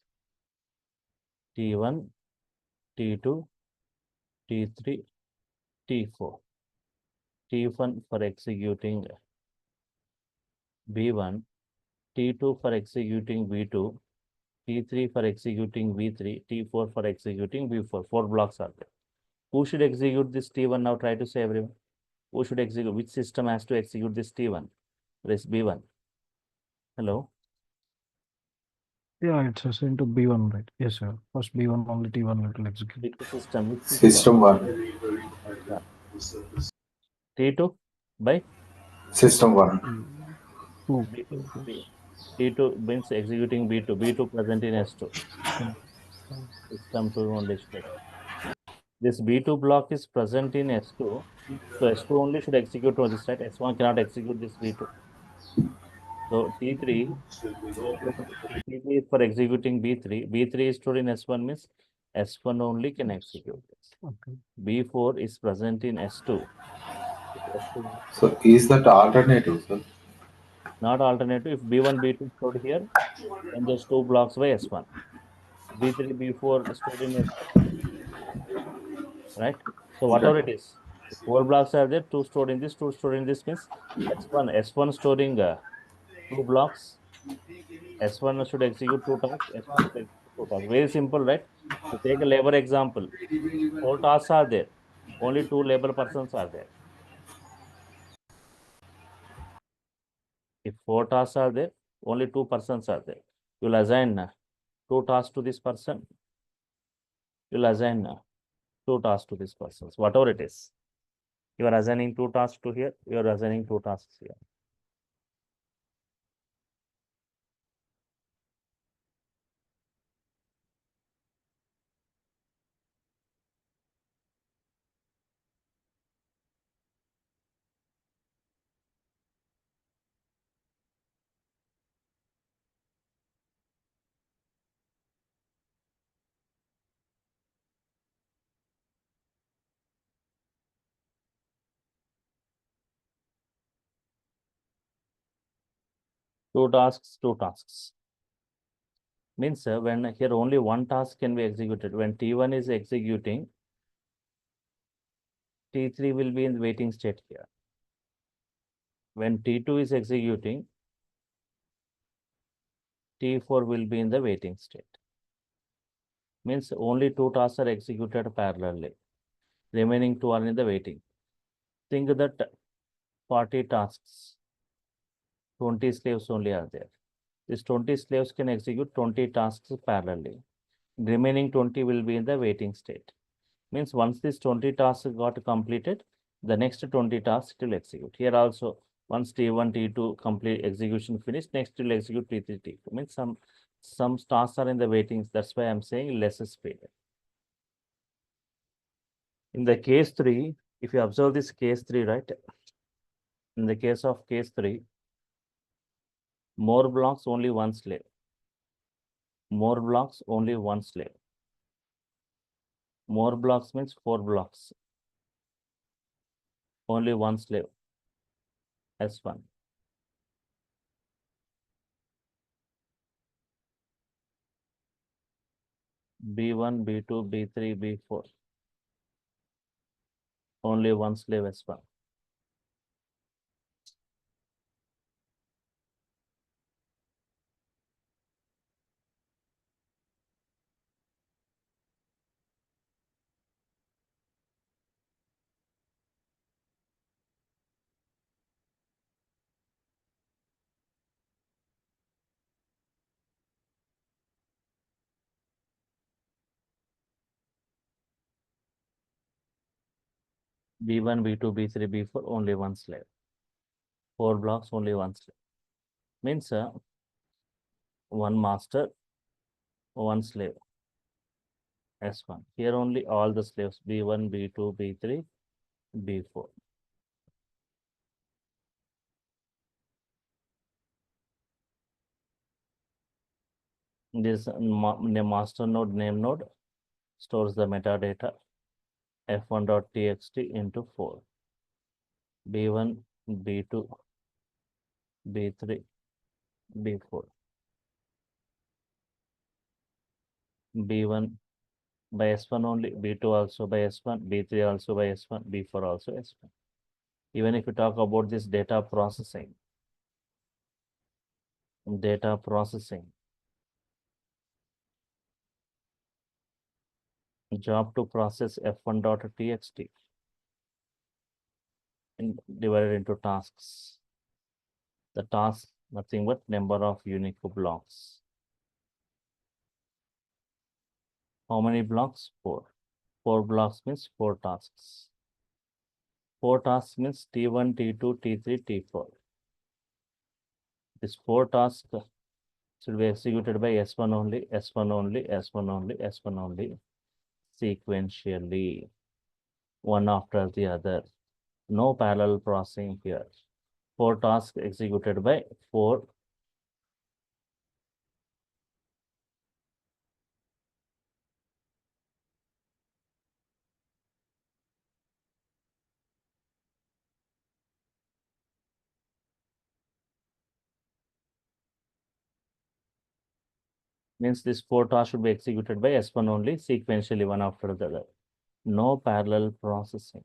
T1, T2, T3, T4. T1 for executing B1, T2 for executing B2, T3 for executing B3, T4 for executing B4. 4 blocks are there. Who should execute this T1 now? Try to say everyone. Who should execute? Which system has to execute this T1? This B1. Hello? Yeah, it's assigned to B1, right? Yes, sir. First B1, only T1 will execute. Which system? Which system? System 1. Yeah. T2 by System 1. Two. B2. T2 means executing B2. B2 present in S2. System 2 only should execute. This B2 block is present in S2. So S2 only should execute on this, right? S1 cannot execute this B2. So T3 is for executing B3. B3 is stored in S1 means S1 only can execute this. Okay. B4 is present in S2. S2 So is that alternative, sir? not alternative. If B1, B2 is stored here, then just 2 blocks by S1. B3, B4 stored in S2, right? So whatever it is, 4 blocks are there, 2 stored in this, 2 stored in this means S1 storing 2 blocks. S1 should execute 2 tasks, S2 should execute 2 tasks. Very simple, right? To take a labor example, 4 tasks are there, only 2 labor persons are there. If 4 tasks are there, only 2 persons are there. You'll assign 2 tasks to this person. You'll assign 2 tasks to this person. Whatever it is. You are assigning 2 tasks to here. You are assigning 2 tasks here. Two tasks. Means when here only one task can be executed. When T1 is executing, T3 will be in waiting state here. When T2 is executing, T4 will be in the waiting state. Means only 2 tasks are executed parallelly. Remaining 2 are in the waiting. Think that 40 tasks, 20 slaves only are there. These 20 slaves can execute 20 tasks parallelly. Remaining 20 will be in the waiting state. Means once these 20 tasks got completed, the next 20 tasks will execute. Here also, once T1, T2 complete execution finished, next will execute T3, T4. Means some tasks are in the waiting. That's why I'm saying less speed. In the case 3, if you observe this case 3, right? In the case of case 3, more blocks, only one slave. More blocks, only one slave. More blocks means 4 blocks. Only one slave. S1. B1, B2, B3, B4. Only one slave S1. B1, B2, B3, B4, only one slave. 4 blocks, only one slave. Means one master, one slave. S1. Here only all the slaves B1, B2, B3, B4. This master node, name node stores the metadata f1.txt into 4. B1, B2, B3, B4. B1 by S1 only, B2 also by S1, B3 also by S1, B4 also S1. Even if you talk about this data processing, job to process f1.txt divided into tasks. The task, nothing but number of unique blocks. How many blocks? 4. 4 blocks means 4 tasks. 4 tasks means T1, T2, T3, T4. These 4 tasks should be executed by S1 only, S1 only, S1 only, S1 only, sequentially, one after the other. No parallel processing here. 4 tasks executed by 4. Means this 4 tasks should be executed by S1 only, sequentially, one after the other. No parallel processing.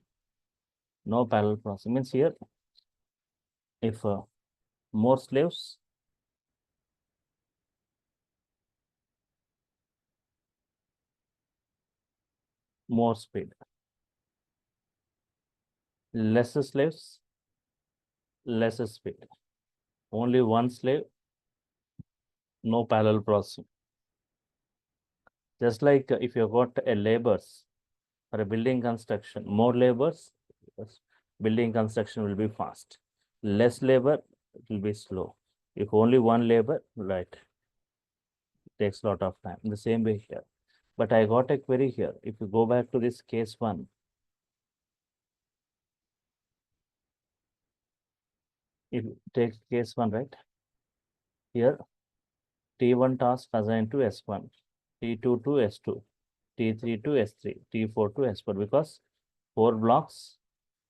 No parallel processing means here, if more slaves, more speed. Less slaves, less speed. Only one slave, no parallel processing. Just like if you got a laborers for a building construction, more laborers, building construction will be fast. Less labor, it will be slow. If only one labor, right, it takes a lot of time. The same way here. But I got a query here. If you go back to this case 1, if you take case 1, right, here T1 task assigned to S1, T2 to S2, T3 to S3, T4 to S4, because 4 blocks,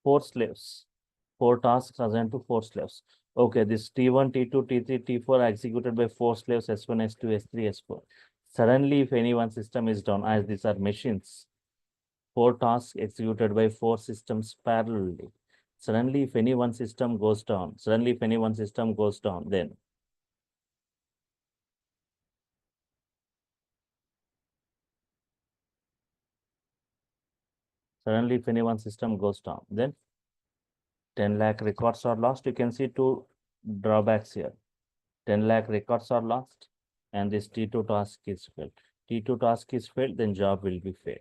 4 slaves, 4 tasks assigned to 4 slaves. Okay, this T1, T2, T3, T4 are executed by 4 slaves, S1, S2, S3, S4. Suddenly, if any one system is down, as these are machines, 4 tasks executed by 4 systems parallelly. Suddenly, if any one system goes down, then suddenly if any one system goes down, then 10 lakh records are lost. You can see 2 drawbacks here. 10 lakh records are lost and this T2 task is failed. T2 task is failed, then job will be failed.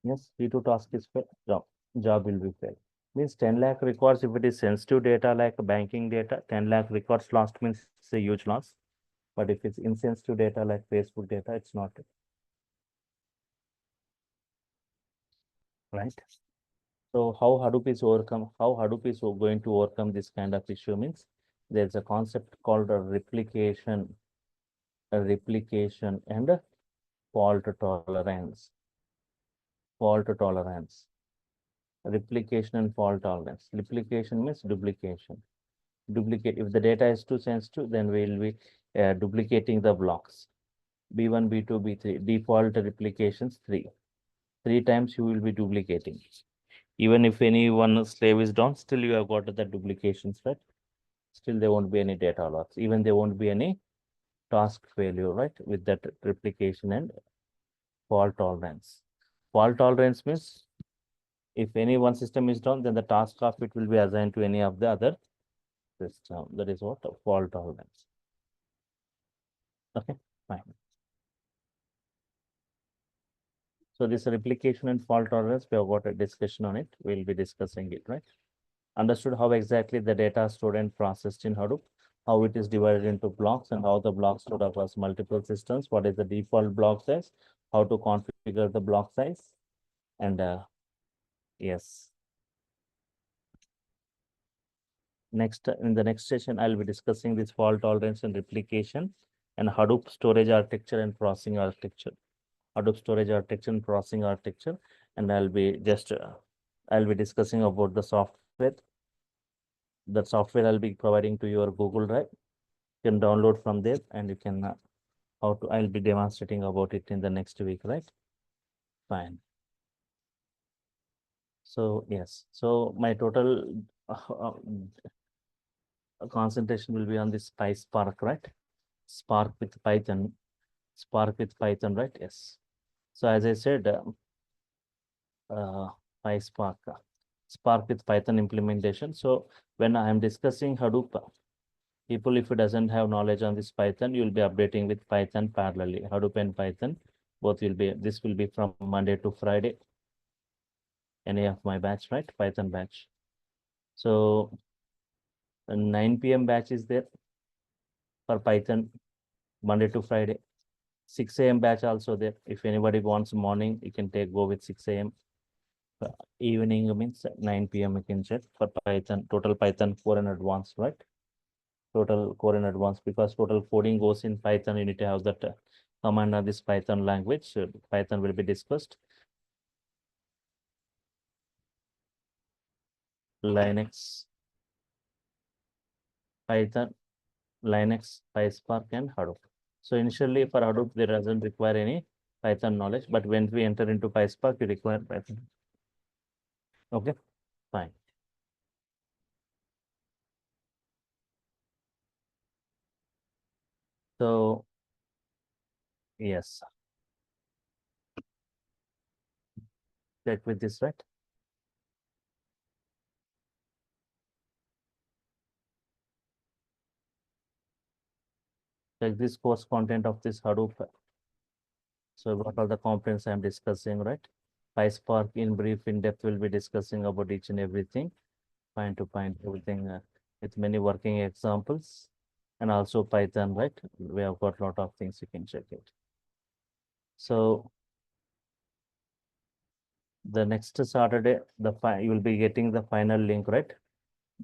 Yes, T2 task is failed, job will be failed. Means 10 lakh records, if it is sensitive data like banking data, 10 lakh records lost means it's a huge loss. But if it's insensitive data like Facebook data, it's not. Right? So how Hadoop is going to overcome this kind of issue means there's a concept called a replication and a fault tolerance. Replication and fault tolerance. Replication means duplication. If the data is too sensitive, then we will be duplicating the blocks. B1, B2, B3, default replications 3. 3 times you will be duplicating. Even if any one slave is down, still you have got the duplications, right? Still there won't be any data loss. Even there won't be any task failure, right? With that replication and fault tolerance. Fault tolerance means if any one system is down, then the task of it will be assigned to any of the other system. That is what fault tolerance. Okay, fine. So this replication and fault tolerance, we have got a discussion on it. We'll be discussing it, right? Understood how exactly the data stored and processed in Hadoop, how it is divided into blocks and how the blocks stored across multiple systems, what is the default block size, how to configure the block size, and yes. Next, in the next session, I'll be discussing this fault tolerance and replication and Hadoop storage architecture and processing architecture. Hadoop storage architecture and processing architecture, and I'll be discussing about the software. The software I'll be providing to your Google Drive. You can download from there, and you can I'll be demonstrating about it in the next week, right? Fine. So yes, so my total concentration will be on this PySpark, right? Spark with Python, Spark with Python, right? Yes. So as I said, uh, PySpark, Spark with Python implementation. So when I am discussing Hadoop, people, if it doesn't have knowledge on this Python, you'll be updating with Python parallelly. Hadoop and Python, both will be, this will be from Monday to Friday. Any of my batch, right? Python batch. So 9 p.m. batch is there for Python, Monday to Friday. 6 a.m. batch also there. If anybody wants morning, you can go with 6 a.m. Evening means 9 p.m. you can check for Python, total Python core and advanced, right? Total core and advanced, because total coding goes in Python. You need to have that command on this Python language. Python will be discussed. Linux, Python, Linux, PySpark, and Hadoop. So initially for Hadoop, there doesn't require any Python knowledge, but when we enter into PySpark, you require Python. Okay, fine. So yes, check with this, right? Check this course content of this Hadoop. So what are the components I'm discussing, right? PySpark in brief, in depth, will be discussing about each and everything, point to point, everything with many working examples, and also Python, right? We have got a lot of things, you can check it. So the next Saturday, you will be getting the final link, right?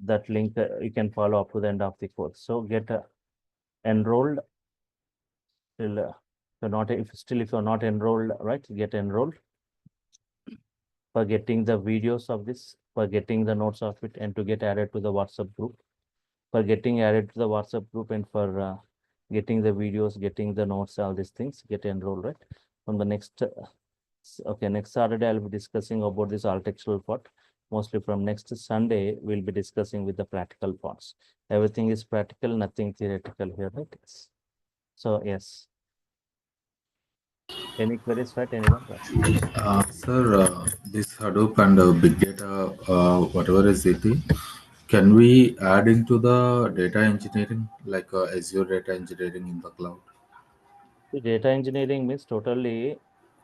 That link you can follow up to the end of the course. So get enrolled till if you're not enrolled, right? Get enrolled for getting the videos of this, for getting the notes of it, and to get added to the WhatsApp group. For getting added to the WhatsApp group and for getting the videos, getting the notes, all these things, get enrolled, right? From the next, okay, next Saturday, I'll be discussing about this architectural part. Mostly from next Sunday, we'll be discussing with the practical parts. Everything is practical, nothing theoretical here, right? Yes. So, yes. Any queries, right? Anyone? Sir, this Hadoop and big data, whatever is it, can we add into the data engineering, like Azure data engineering in the cloud? The data engineering means totally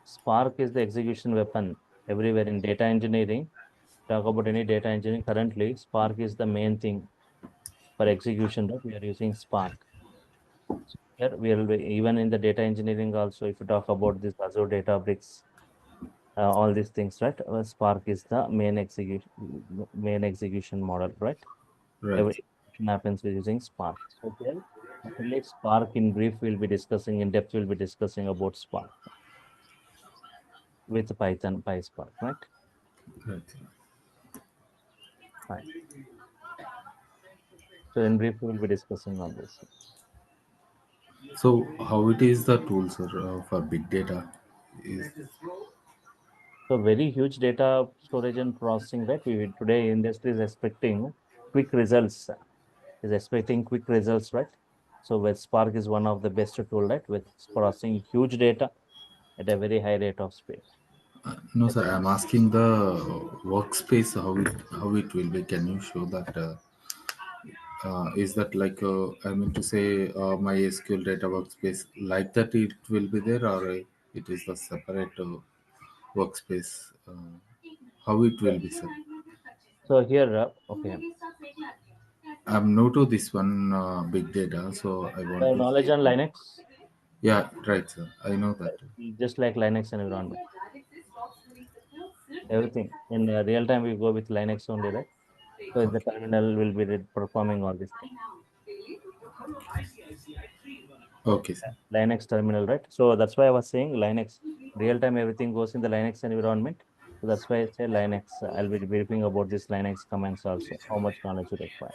Spark is the execution weapon everywhere in data engineering. Talk about any data engineering currently, Spark is the main thing for execution, that we are using Spark. Here we will be, even in the data engineering also, if you talk about this Azure Databricks, all these things, right? Spark is the main execution model, right? Right, Every execution happens with using Spark. So here, totally Spark in brief, we'll be discussing in depth. We'll be discussing about Spark with Python, PySpark, right? right. Fine. So in brief, we'll be discussing on this. So, how it is the tool, sir, for big data? Is So very huge data storage and processing, right? Today industry is expecting quick results, is expecting quick results, right? So with Spark is one of the best tool, right? With processing huge data at a very high rate of speed. no, sir. I'm asking the workspace how it will be. Can you show that? Is that like I mean to say my SQL data workspace like that it will be there, or it is the separate? workspace, how it will be, sir? So here, okay, I'm new to this one, big data, so I want to. knowledge on Linux, Yeah, right, sir. I know that. just like Linux environment, everything in real time we go with Linux only, right? So in the terminal will be performing all this thing. Okay, sir. Linux terminal, right? So that's why I was saying Linux, real time everything goes in the Linux environment. So that's why I say Linux. I'll be briefing about this Linux commands also, how much knowledge you require.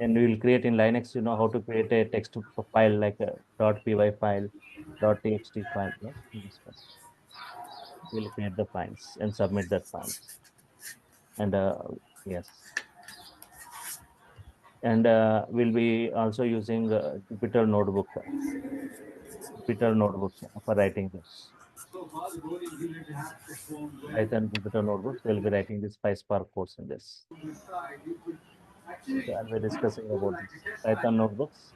And we will create in Linux, you know how to create a text file like a .py file, .txt file, right? In this way. We'll create the files and submit that files. And yes, and we'll be also using Jupyter notebook for writing this. Python Jupyter notebooks. We'll be writing this PySpark course in this. So I'll be discussing about this Python notebooks.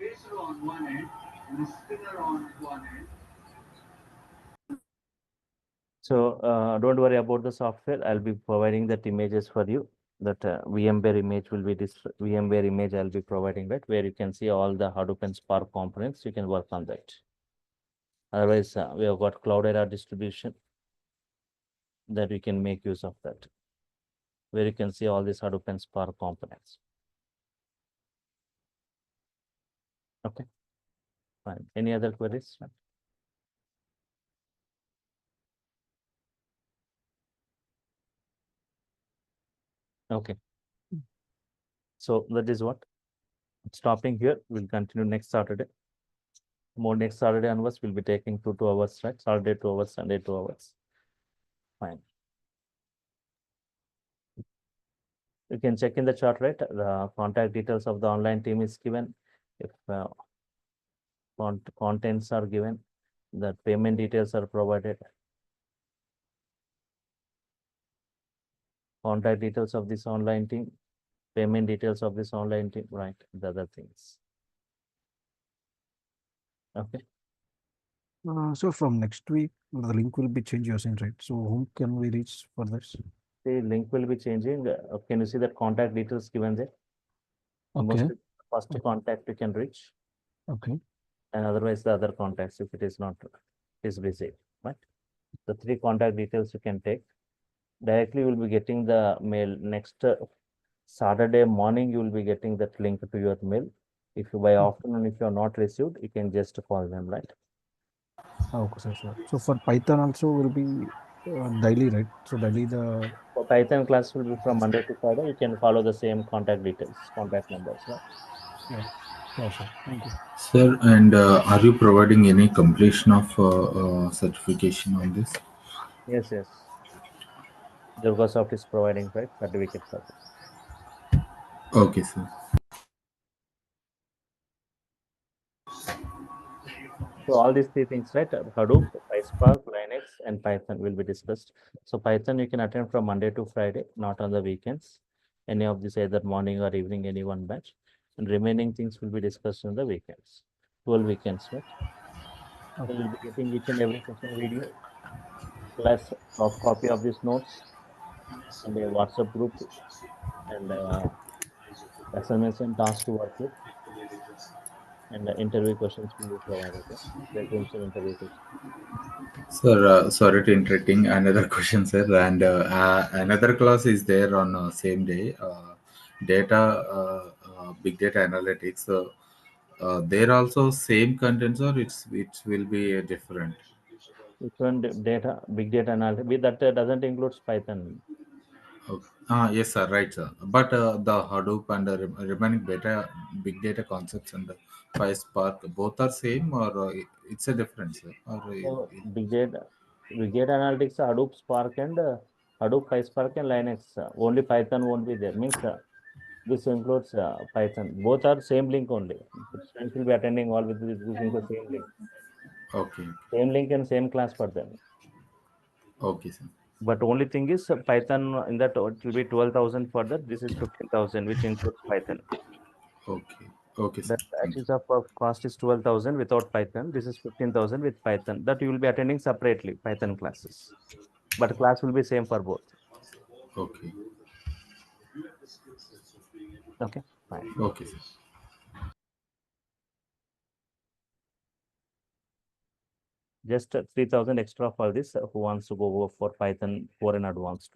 So don't worry about the software. I'll be providing that images for you. That VMware image will be this VMware image I'll be providing, right, where you can see all the Hadoop and Spark components. You can work on that. Otherwise, we have got Cloudera distribution that we can make use of that, where you can see all these Hadoop and Spark components. Okay, fine. Any other queries? Okay. So that is what. Stopping here. We'll continue next Saturday. More next Saturday onwards, we'll be taking 2 hours, right? Saturday 2 hours, Sunday 2 hours. Fine. You can check in the chart, right? The contact details of the online team is given. If contents are given, the payment details are provided. Contact details of this online team, payment details of this online team, right? The other things. Okay. So from next week, the link will be changed, you're saying, right? So whom can we reach for this? The link will be changing. Can you see that contact details given there? Okay, Mostly first contact you can reach, okay, and otherwise the other contacts if it is not is busy, right? The 3 contact details you can take. Directly you will be getting the mail next Saturday morning. You will be getting that link to your mail. If you by afternoon, if you are not received, you can just call them, right? okay, sir, sure. So for Python also will be daily, right? So daily the, For Python class will be from Monday to Friday. You can follow the same contact details, contact numbers, right? yeah, sure, sir. Thank you. Sir, and are you providing any completion of certification on this? Yes, yes. DURGASOFT is providing, right, certificate for this. Okay, sir. So all these 3 things, right? Hadoop, PySpark, Linux, and Python will be discussed. So Python you can attend from Monday to Friday, not on the weekends. Any of these either morning or evening, any one batch. And remaining things will be discussed on the weekends. 12 weekends, right? So you'll be getting each and every session video, plus a copy of these notes and a WhatsApp group and assignments and tasks to work with. And interview questions will be provided, right? Presidential interview questions. Sir, sorry to interrupting. Another question, sir. And another class is there on same day. Big data analytics. So, there also same contents, or it will be different. Different data, big data analysis, that doesn't include Python. Okay. Yes, sir. Right, sir. But the Hadoop and the remaining big data concepts and the PySpark, both are same, or it's a difference, sir? Or So big data analytics, Hadoop Spark and Hadoop PySpark and Linux. Only Python won't be there. Means this includes Python. Both are same link only. Students will be attending all with using the same link. okay, Same link and same class for them. okay, sir. But only thing is Python in that it will be 12,000 for that. This is 15,000, which includes Python. Okay, Okay, sir. That Thank you. batches of cost is 12,000 without Python. This is 15,000 with Python. That you will be attending separately Python classes, but class will be same for both. Okay. Okay, fine. Okay, sir. Just 3,000 extra for this. Who wants to go for Python for an advanced?